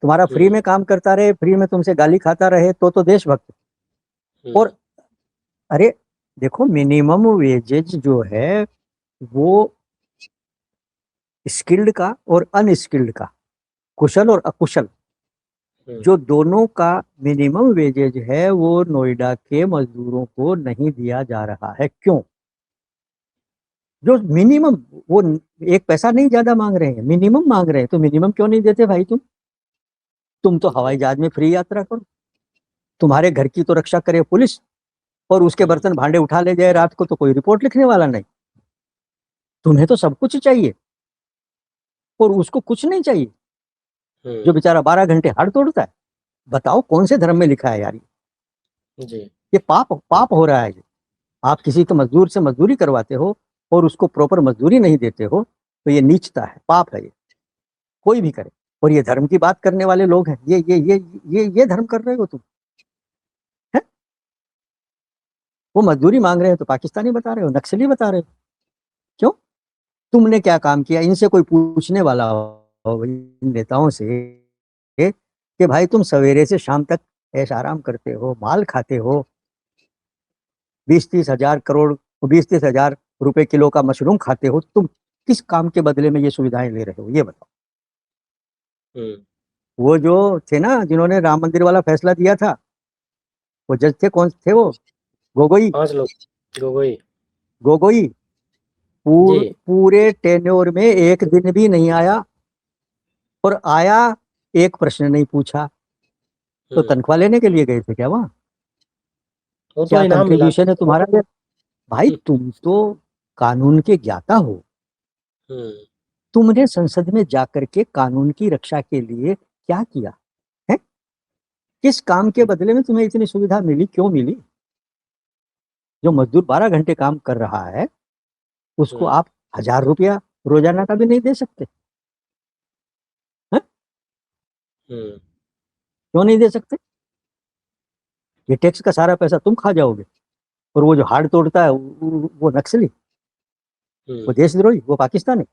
तुम्हारा फ्री हम्म, में काम करता रहे, फ्री में तुमसे गाली खाता रहे तो देशभक्त। हम्म, और अरे देखो मिनिमम वेजेज जो है वो स्किल्ड का और अनस्किल्ड का, कुशल और अकुशल, हम्म, जो दोनों का मिनिमम वेजेज है वो नोएडा के मजदूरों को नहीं दिया जा रहा है। क्यों? जो मिनिमम, वो एक पैसा नहीं ज्यादा मांग रहे हैं, मिनिमम मांग रहे हैं, तो मिनिमम क्यों नहीं देते भाई? तुम तो हवाई जी, जहाज में फ्री यात्रा करो, तुम्हारे घर की तो रक्षा करे पुलिस, और उसके हम्म, बर्तन भांडे उठा ले जाए रात को तो कोई रिपोर्ट लिखने वाला नहीं। तुम्हें तो सब कुछ चाहिए और उसको कुछ नहीं चाहिए, जो हम्म, बेचारा 12 घंटे हाथ तोड़ता है। बताओ कौन से धर्म में लिखा है यार? जी, ये पाप पाप हो रहा है ये। आप किसी के मजदूर से मजदूरी करवाते हो और उसको प्रॉपर मजदूरी नहीं देते हो, तो ये नीचता है, पाप है ये, कोई भी करे। और ये धर्म की बात करने वाले लोग हैं, ये धर्म कर रहे हो तुम, है? वो मजदूरी मांग रहे हैं तो पाकिस्तानी बता रहे हो, नक्सली बता रहे हो। क्यों? तुमने क्या काम किया? इनसे कोई पूछने वाला हो इन नेताओं से कि भाई तुम सवेरे से शाम तक ऐश आराम करते हो, माल खाते हो, 20-30 हजार करोड़, 20-30 हजार रुपए किलो का मशरूम खाते हो, तुम किस काम के बदले में ये सुविधाएं ले रहे हो ये बताओ। हम्म, वो जो थे ना जिन्होंने राम मंदिर वाला फैसला दिया था, वो जज थे, कौन थे वो? गोगोई। 5 लोग। गोगोई। गोगोई जी। पूरे टेन्योर में एक दिन भी नहीं आया, और आया एक प्रश्न नहीं पूछा। तो हम्म, तनख्वाह लेने के लिए गए थे क्या वहां? वो तो क्या इनाम मिला कंट्रीब्यूशन है तुम्हारा? भाई था। तुम तो कानून के ज्ञाता हो, हम्म, तुमने संसद में जाकर के कानून की रक्षा के लिए क्या किया है? किस काम के बदले में तुम्हें इतनी सुविधा मिली, क्यों मिली? जो मजदूर 12 घंटे काम कर रहा है उसको हम्म, आप 1000 रुपया रोजाना का भी नहीं दे सकते हैं? हम्म, क्यों नहीं दे सकते? ये टैक्स का सारा पैसा तुम खा जाओगे। और वो जो हाड़ तोड़ता है वो नक्सली, वो हम्म। देशद्रोही, वो पाकिस्तानी।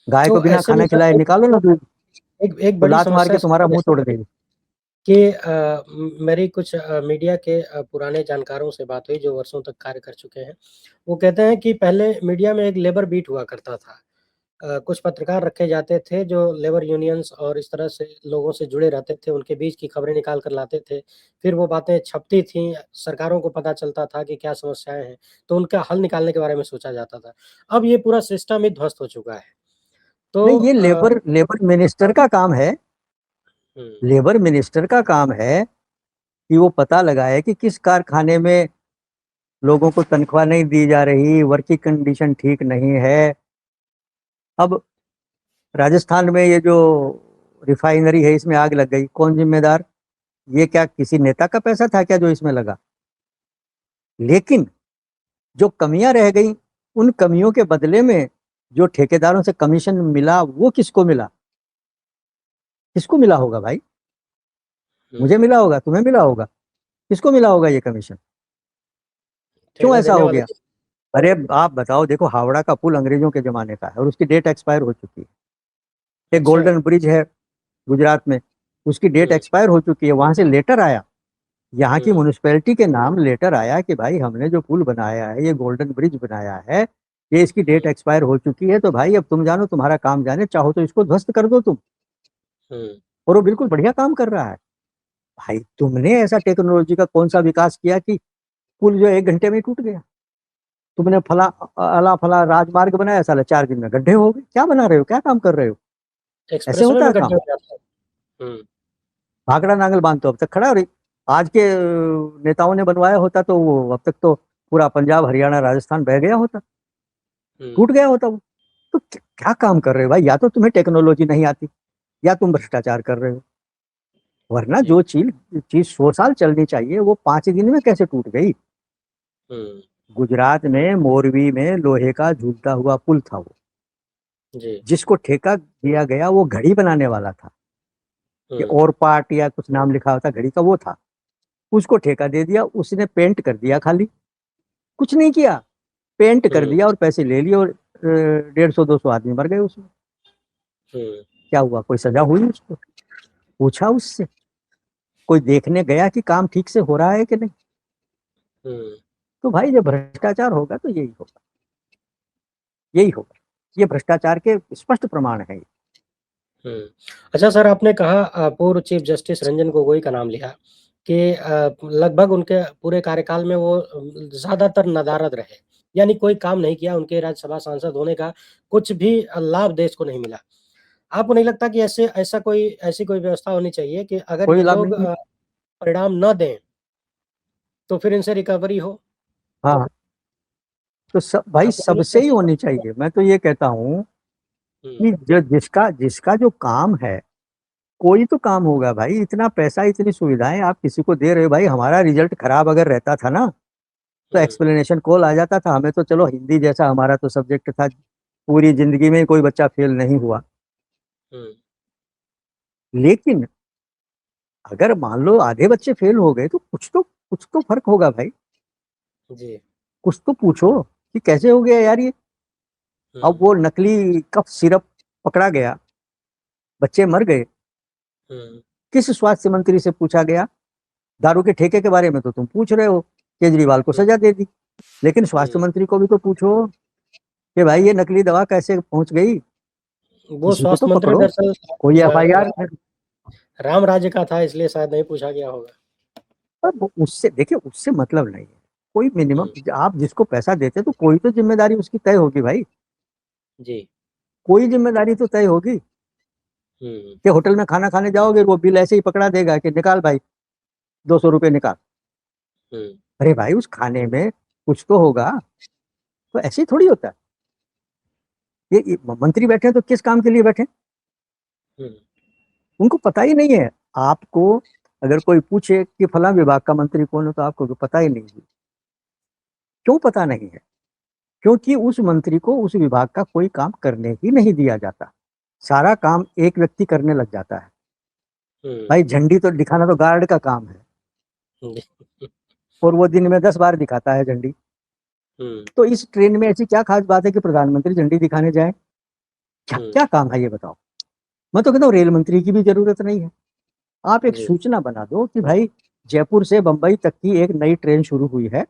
गाय को तो बिना ऐसे में खाना सर खिलाए निकालो ना दूध, एक तो बड़ी लात मार समस्या के तुम्हारा सर मुंह तोड़ देगी। कि मेरी कुछ मीडिया के पुराने जानकारों से बात हुई जो वर्षों तक कार्य कर चुके हैं। वो कहते हैं कि पहले मीडिया में एक लेबर बीट हुआ करता था। कुछ पत्रकार रखे जाते थे जो लेबर यूनियंस और इस तरह से लोगों से जुड़े रहते थे, उनके बीच की खबरें निकाल कर लाते थे। फिर वो बातें छपती थीं, सरकारों को पता चलता था कि क्या समस्याएँ हैं, तो उनका हल निकालने के बारे में सोचा जाता था। अब ये पूरा सिस्टम ही ध्वस्त हो चुका है। तो नहीं, ये लेबर लेबर मिनिस्टर का काम है। हुँ, लेबर मिनिस्टर का काम है कि वो पता लगाए कि किस कारखाने में लोगों को तनख्वाह नहीं दी जा रही, वर्किंग कंडीशन ठीक नहीं है। अब राजस्थान में ये जो रिफाइनरी है इसमें आग लग गई, कौन जिम्मेदार? ये क्या किसी नेता का पैसा था क्या जो इसमें लगा? लेकिन जो कमियां रह गई, उन कमियों के बदले में जो ठेकेदारों से कमीशन मिला वो किसको मिला? किसको मिला होगा भाई? मुझे हुँ, मिला होगा, तुम्हें मिला होगा, किसको मिला होगा ये कमीशन? क्यों ठेका ऐसा देने हो वाले गया? अरे आप बताओ, देखो हावड़ा का पुल अंग्रेजों के जमाने का है और उसकी डेट एक्सपायर हो चुकी है। एक अच्छा, गोल्डन ब्रिज है गुजरात में, उसकी डेट हुँ, एक्सपायर हो चुकी है, वहां से लेटर आया, यहाँ की हुँ, म्यूनिसपैलिटी के नाम लेटर आया कि भाई हमने जो पुल बनाया है, ये गोल्डन ब्रिज बनाया है, ये इसकी डेट हुँ, एक्सपायर हो चुकी है, तो भाई अब तुम जानो, तुम्हारा काम जाने, चाहो तो इसको ध्वस्त कर दो तुम। हुँ, और वो बिल्कुल बढ़िया काम कर रहा है। भाई तुमने ऐसा टेक्नोलॉजी का कौन सा विकास किया कि पुल जो 1 घंटे में टूट गया? तुमने फला अला फला राजमार्ग बनाया, साला 4 दिन में गड्ढे हो गए। क्या बना रहे हो, क्या काम कर रहे हो? ऐसे एक्सप्रेसवे होता में है गड्ढे काम? हो जाते हैं। भाखड़ा नांगल बांध तो अब तक खड़ा है, और आज के नेताओं ने बनवाया होता तो वो अब तक तो पूरा पंजाब हरियाणा राजस्थान बह गया होता, हुँ, टूट गया होता वो। तो क्या काम कर रहे हो भाई? या तो तुम्हें टेक्नोलॉजी नहीं आती, या तुम भ्रष्टाचार कर रहे हो। वरना जी। जो चीज चीज 100 साल चलनी चाहिए वो 5 दिन में कैसे टूट गई? हुँ, गुजरात में मोरबी में लोहे का झूलता हुआ पुल था वो, जी। जिसको ठेका दिया गया वो घड़ी बनाने वाला था, कि हुँ, और पार्ट या कुछ नाम लिखा होता घड़ी का, वो था। उसको ठेका दे दिया, उसने पेंट कर दिया, खाली कुछ नहीं किया, पेंट कर हुँ, दिया और पैसे ले लिए, और 150-200 आदमी मर गए उसमें। हुँ, क्या हुआ? कोई सजा हुई उसको? पूछा उससे? कोई देखने गया कि काम ठीक से हो रहा है कि नहीं? हुँ, तो भाई जब भ्रष्टाचार होगा तो यही होगा, यही होगा। ये भ्रष्टाचार के स्पष्ट प्रमाण है। हुँ। अच्छा सर, आपने कहा पूर्व चीफ जस्टिस रंजन गोगोई का नाम लिया कि लगभग उनके पूरे कार्यकाल में वो ज़्यादातर नदारद रहे। यानी कोई काम नहीं किया, उनके राज्यसभा सांसद होने का कुछ भी लाभ देश को नहीं मिला। आपको नहीं लगता कि ऐसी कोई व्यवस्था होनी चाहिए कि अगर कोई ये लाभ लोग नहीं। परिणाम न दें, तो फिर इनसे रिकवरी हो? हाँ, तो भाई आपको नहीं लगता सबसे ही इससे होनी कोई चाहिए। मैं तो ये कहता हूँ हुँ, कि जो जिसका जिसका जो काम है, कोई तो काम होगा भाई। इतना पैसा, इतनी सुविधाएं आप किसी को दे रहे हो भाई। हमारा रिजल्ट खराब अगर रहता था ना, तो हुँ, एक्सप्लेनेशन कॉल आ जाता था हमें। तो चलो, हिंदी जैसा हमारा तो सब्जेक्ट था, पूरी जिंदगी में कोई बच्चा फेल नहीं हुआ। हुँ, लेकिन अगर मान लो आधे बच्चे फेल हो गए, तो कुछ तो फर्क होगा भाई। जी, कुछ तो पूछो कि कैसे हो गया यार ये। अब हुँ, वो नकली कफ सिरप पकड़ा गया, बच्चे मर गए। हुँ, किस स्वास्थ्य मंत्री से पूछा गया? दारू के ठेके के बारे में तो तुम पूछ रहे हो, केजरीवाल को हुँ, सजा दे दी। लेकिन स्वास्थ्य हुँ। मंत्री को भी तो पूछो कि भाई ये नकली दवा कैसे पहुंच गई, वो किसी को तो स्वास्थ्य मंत्री पकड़ो, दरअसल कोई रा एफआईआर। राम राज्य का था इसलिए शायद नहीं पूछा गया होगा। अब उससे देखिए, उससे मतलब नहीं है। कोई मिनिमम, हुँ, आप जिसको पैसा देते तो कोई तो जिम्मेदारी उसकी तय होगी भाई। जी। कोई जिम्मेदारी तो तय होगी। हुँ, कि होटल में खाना खाने जाओगे, वो बिल ऐसे ही पकड़ा देगा कि निकाल भाई, 200 रुपये निकाल। हुँ, अरे भाई, उस खाने में कुछ तो होगा। तो ऐसे ही थोड़ी होता है। ये मंत्री बैठे हैं तो किस काम के लिए बैठे हैं? हुँ, उनको पता ही नहीं है। आपको अगर कोई पूछे कि फला विभाग का मंत्री कौन है, तो आपको तो पता ही नहीं है। क्यों पता नहीं है? क्योंकि उस मंत्री को उस विभाग का कोई काम करने ही नहीं दिया जाता। सारा काम एक व्यक्ति करने लग जाता है। हुँ, भाई झंडी तो दिखाना तो गार्ड का काम है, जी, और वो दिन में 10 बार दिखाता है झंडी। हुँ, तो इस ट्रेन में ऐसी क्या खास बात है कि प्रधानमंत्री झंडी दिखाने जाए? क्या हुँ, क्या काम है ये बताओ? मैं तो कहता हूँ रेल मंत्री की भी जरूरत नहीं है। आप एक जी, सूचना बना दो कि भाई जयपुर से बंबई तक की एक नई ट्रेन शुरू हुई है,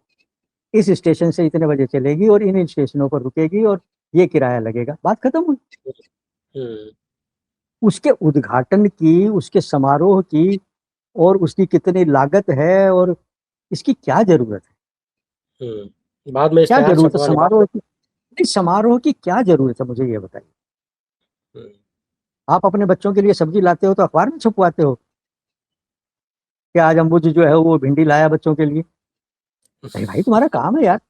इस स्टेशन से इतने बजे चलेगी और इन स्टेशनों पर रुकेगी, और ये किराया लगेगा, बात खत्म हुई। हुँ, उसके उद्घाटन की, उसके समारोह की, और उसकी कितनी लागत है, और इसकी क्या जरूरत है? हुँ। बाद में क्या इश्तिहार जरूरत है छपवाने समारोह की? नहीं, समारोह की क्या जरूरत है, मुझे ये बताइए। हुँ, आप अपने बच्चों के लिए सब्जी लाते हो तो अखबार में छपवाते हो कि आज अम्बुज जो है वो भिंडी लाया बच्चों के लिए। अरे भाई, तुम्हारा काम है यार,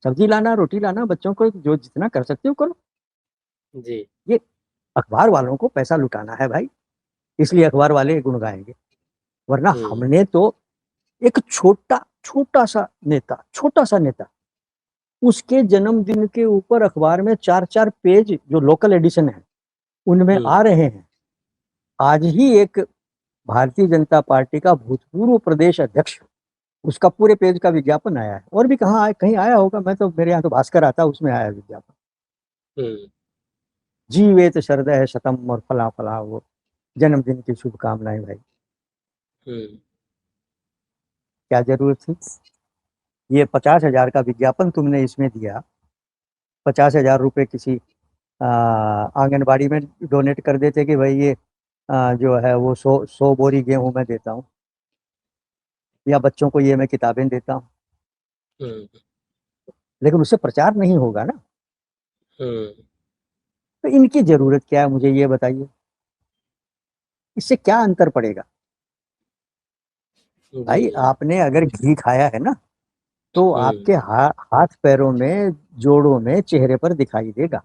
सब्जी लाना, रोटी लाना, बच्चों को जो जितना कर सकते हो करो। जी, ये अखबार वालों को पैसा लुटाना है भाई, इसलिए अखबार वाले गुण गाएंगे। वरना हुँ, हमने तो एक छोटा सा नेता, उसके जन्मदिन के ऊपर अखबार में 4-4 पेज जो लोकल एडिशन है उनमें हुँ, आ रहे हैं। आज ही एक भारतीय जनता पार्टी का भूतपूर्व प्रदेश अध्यक्ष, उसका पूरे पेज का विज्ञापन आया है। और भी कहाँ आया, कहीं आया होगा, मैं तो, मेरे यहाँ तो भास्कर आता, उसमें आया विज्ञापन। हुँ, जीवेत शरदः शतम और फला फला, वो जन्मदिन की शुभकामनाएं भाई। हुँ, क्या जरूरत थी? ये 50,000 का विज्ञापन तुमने इसमें दिया, 50,000 रुपये किसी आंगनबाड़ी में डोनेट कर देते कि भाई ये जो है वो 100 बोरी गेहूं मैं देता हूँ। या बच्चों को ये मैं किताबें देता हूँ, हुँ, लेकिन उससे प्रचार नहीं होगा ना। हुँ, तो इनकी जरूरत क्या है, मुझे ये बताइए, इससे क्या अंतर पड़ेगा? भाई जी, आपने अगर घी खाया है ना, तो हुँ, आपके हाथ पैरों में, जोड़ों में, चेहरे पर दिखाई देगा।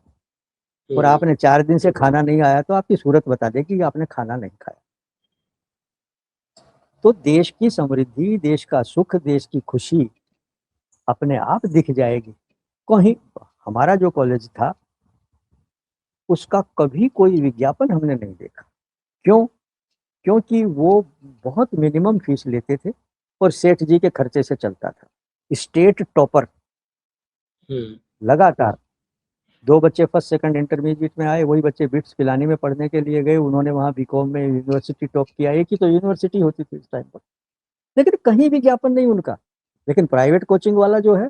और हुँ, आपने 4 दिन से खाना नहीं आया तो आपकी सूरत बता देगी कि आपने खाना नहीं खाया। तो देश की समृद्धि, देश का सुख, देश की खुशी अपने आप दिख जाएगी। कहीं हमारा जो कॉलेज था, उसका कभी कोई विज्ञापन हमने नहीं देखा। क्यों? क्योंकि वो बहुत मिनिमम फीस लेते थे और सेठ जी के खर्चे से चलता था। स्टेट टॉपर हुँ, लगातार, 2 बच्चे फर्स्ट सेकंड इंटरमीडिएट में आए, वही बच्चे बिट्स पिलानी में पढ़ने के लिए गए, उन्होंने वहां बीकॉम में यूनिवर्सिटी टॉप किया। एक ही तो यूनिवर्सिटी होती थी उस टाइम पर, लेकिन कहीं विज्ञापन नहीं उनका। लेकिन प्राइवेट कोचिंग वाला जो है,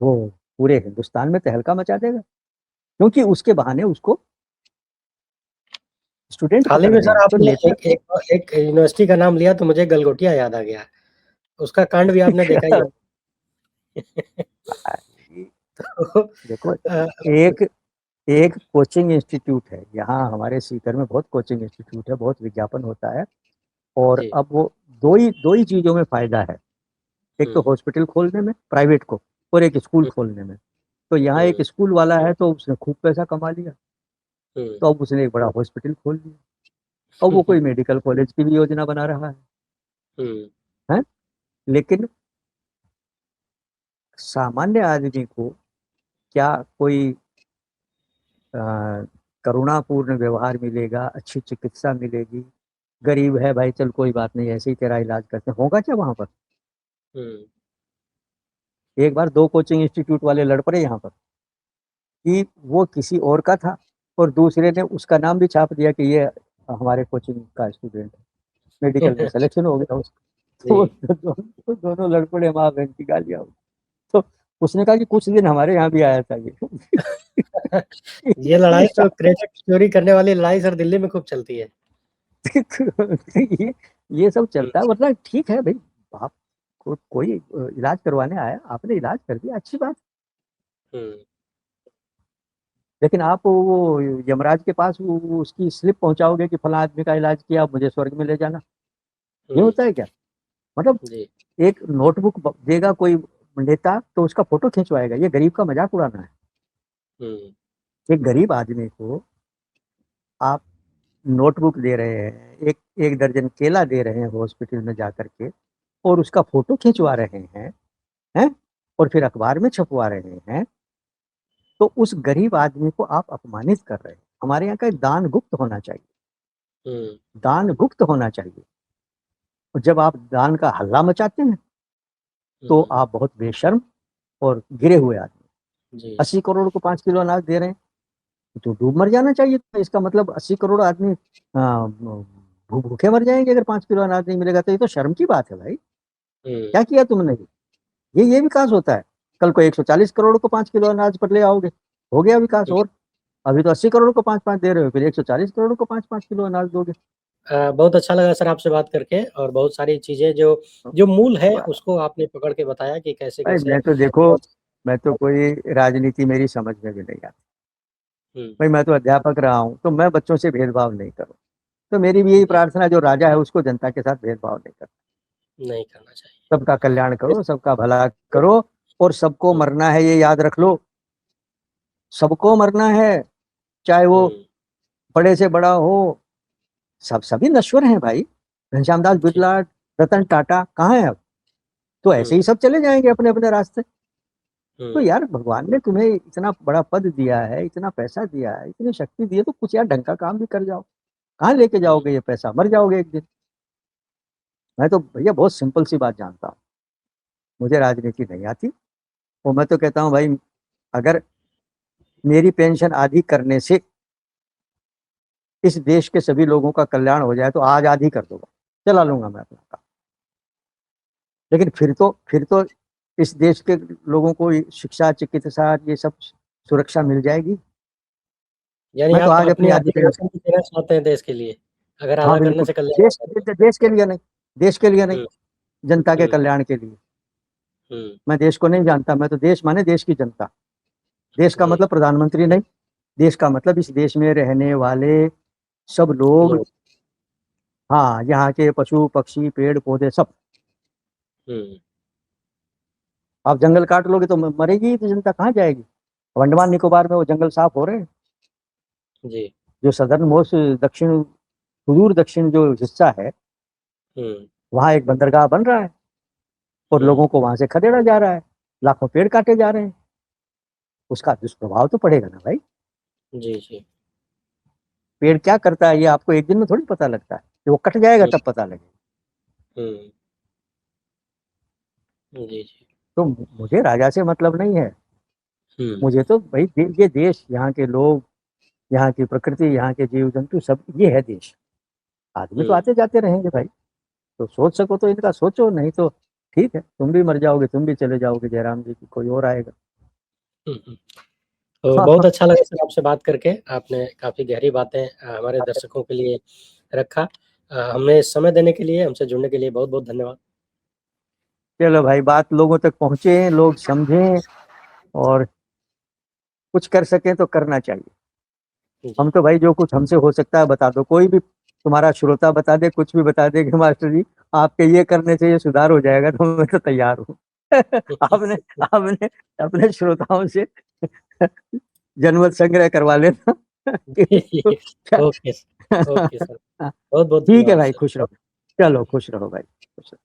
वो पूरे हिंदुस्तान में तहलका मचा देगा, क्योंकि उसके बहाने उसको स्टूडेंट हाल ही पकड़ में रहे सर हैं। तो आपने नेता एक एक एक यूनिवर्सिटी का नाम लिया तो मुझे गलगोटिया याद आ गया। उसका कांड भी आपने देखा ही होगा। तो देखो, अ, एक एक कोचिंग इंस्टीट्यूट है यहाँ हमारे सीकर में, बहुत कोचिंग इंस्टीट्यूट है, बहुत विज्ञापन होता है। और जी, अब वो दो ही चीजों में फायदा है। एक तो हुँ, हॉस्पिटल खोलने में प्राइवेट को, और एक स्कूल हुँ, खोलने में। तो यहाँ एक हुँ, स्कूल वाला है तो उसने खूब पैसा कमा लिया, हुँ, तो अब उसने एक बड़ा हॉस्पिटल खोल लिया। और वो कोई मेडिकल कॉलेज की भी योजना बना रहा हुँ, है। लेकिन सामान्य आदमी को क्या कोई अ, करुणापूर्ण व्यवहार मिलेगा, अच्छी चिकित्सा मिलेगी? गरीब है भाई, चल कोई बात नहीं, ऐसे ही तेरा इलाज करते हैं, होगा क्या वहां पर? हुँ, एक बार 2 कोचिंग इंस्टीट्यूट वाले लड़ पड़े यहाँ पर कि वो किसी और का था, और दूसरे ने उसका नाम भी छाप दिया कि ये हमारे कोचिंग का स्टूडेंट है। मेडिकल में सिलेक्शन हो गया उसका। तो जी। दोनों लड़ पड़े, माँ बहन की गालियां हुई। तो उसने कहा कि कुछ दिन हमारे यहाँ भी आया था ये। ये लड़ाई ये तो क्रेडिट चोरी करने वाली लड़ाई सर दिल्ली में खूब चलती है। ये ये सब हुँ, चलता है, मतलब ठीक है भाई। आप कोई इलाज करवाने आया, आपने इलाज कर दिया, अच्छी बात। हुँ, लेकिन आप वो यमराज के पास उसकी स्लिप पहुंचाओगे कि फला आदमी का इलाज किया, अब मुझे स्वर्ग में ले जाना। ये हुँ, होता है क्या? मतलब जी, एक नोटबुक देगा कोई नेता, तो उसका फोटो खिंचवाएगा? ये गरीब का मजाक उड़ाना है। हुँ, एक गरीब आदमी को आप नोटबुक दे रहे हैं, एक एक दर्जन केला दे रहे हैं हॉस्पिटल में जाकर के, और उसका फोटो खिंचवा रहे हैं, और फिर अखबार में छपवा रहे हैं, तो उस गरीब आदमी को आप अपमानित कर रहे हैं। हमारे यहाँ का दान गुप्त होना चाहिए, हुँ, दान गुप्त होना चाहिए। और जब आप दान का हल्ला मचाते हैं, तो हुँ, आप बहुत बेशर्म और गिरे हुए आदमी। जी, 80 करोड़ को 5 किलो अनाज दे रहे हैं, तो डूब मर जाना चाहिए। तो इसका मतलब 80 करोड़ आदमी भूखे मर जाएंगे अगर 5 किलो अनाज नहीं मिलेगा? तो ये तो शर्म की बात है भाई। हुँ, क्या किया तुमने? ये विकास होता है? कल को 140 करोड़ को 5 किलो अनाज पर ले आओगे, हो गया विकास। हुँ। और अभी तो 80 करोड़ को 5-5 दे रहे हो, फिर 140 करोड़ को 5-5 किलो अनाज दोगे? बहुत अच्छा लगा सर आपसे बात करके और बहुत सारी चीज़ें जो जो मूल है उसको आपने पकड़ के बताया कि भाई कैसे-कैसे मैं तो देखो, बहुत मैं तो कोई राजनीति मेरी समझ में भी नहीं आती। हुँ, भाई मैं तो अध्यापक रहा हूँ, तो मैं बच्चों से भेदभाव नहीं करूँ। तो मेरी भी यही जी, प्रार्थना, जो राजा है उसको जनता के साथ भेदभाव नहीं करना। नहीं करना चाहिए। सबका कल्याण इस करो, सबका भला करो, और सबको हुँ, मरना है, ये याद रख लो। सबको मरना है, चाहे वो हुँ, बड़े से बड़ा हो। सभी नश्वर हैं भाई। घनश्याम दास जी, बिरला, रतन टाटा कहाँ है अब? तो ऐसे ही हुँ, सब चले जाएंगे अपने अपने रास्ते। तो हुँ, यार, भगवान ने तुम्हें इतना बड़ा पद दिया है, इतना पैसा दिया है, इतनी शक्ति दी है, तो कुछ यार ढंग का काम भी कर जाओ। कहाँ लेके हुँ, जाओगे ये पैसा? मर जाओगे एक दिन। मैं तो भैया बहुत सिंपल सी बात जानता हूँ, मुझे राजनीति नहीं आती। और मैं तो कहता हूँ भाई, अगर मेरी पेंशन आधी करने से इस देश के सभी लोगों का कल्याण हो जाए, तो आज आधी कर दूंगा, चला लूंगा मैं अपना काम। लेकिन फिर तो इस देश के लोगों को शिक्षा, चिकित्सा, ये सब सुरक्षा मिल जाएगी। यानी मैं तो आप आज अपनी अपनी आधी आधी पेंशन, पेंशन भी देना चाहते हैं देश के लिए, अगर हाँ आधा करने बिल्कुल, से कल्याण देश होता है तो। देश के लिए नहीं, देश के लिए नहीं, हुँ, जनता के हम्म, कल्याण के लिए। हम्म, मैं देश को नहीं जानता, मैं तो देश माने देश की जनता। देश का मतलब प्रधानमंत्री नहीं, देश का मतलब इस देश में रहने वाले सब लोग। लोग। हाँ, यहाँ के पशु पक्षी पेड़ पौधे सब। हम्म, आप जंगल काट लोगे तो मरेगी ही तो जनता, कहाँ जाएगी। अब अंडमान निकोबार में वो जंगल साफ हो रहे हैं। जी। जो सदर्न मोस्ट दक्षिण, सुदूर दक्षिण जो हिस्सा है, हम्म, वहां एक बंदरगाह बन रहा है और हम्म, लोगों को वहां से खदेड़ा जा रहा है। लाखों पेड़ काटे जा रहे हैं। उसका दुष्प्रभाव तो पड़ेगा ना भाई। जी, जी। पेड़ क्या करता है ये आपको एक दिन में थोड़ी पता लगता है, जब वो कट जाएगा हम्म, तब पता लगेगा। हम्म, जी, जी। तो मुझे राजा से मतलब नहीं है। हम्म, मुझे तो भाई ये देश, यहाँ के लोग, यहाँ की प्रकृति, यहाँ के जीव जंतु सब, ये है देश। आदमी तो हम्म, आते जाते रहेंगे भाई। तो सोच सको तो इनका सोचो, नहीं तो ठीक है, तुम भी मर जाओगे, तुम भी चले जाओगे जयराम जी की, कोई और आएगा। हम्म। तो बहुत अच्छा लगा सर आपसे बात करके। आपने काफ़ी गहरी बातें हमारे दर्शकों के लिए रखा। हमें समय देने के लिए, हमसे जुड़ने के लिए बहुत-बहुत धन्यवाद। चलो भाई, बात लोगों तक पहुंचे, लोग समझें और कुछ कर सकें तो करना चाहिए। हम जी। तो भाई जो कुछ हमसे हो सकता है बता दो, कोई भी तुम्हारा श्रोता बता दे, कुछ भी बता दे कि मास्टर जी आपके ये करने से ये सुधार हो जाएगा, तो मैं तो तैयार हूँ। आपने आपने अपने श्रोताओं से जनमत संग्रह करवा लेना। Okay sir, okay sir. बहुत-बहुत ठीक है धन्यवाद भाई, सर। खुश रहो। चलो खुश रहो भाई, खुश रहो।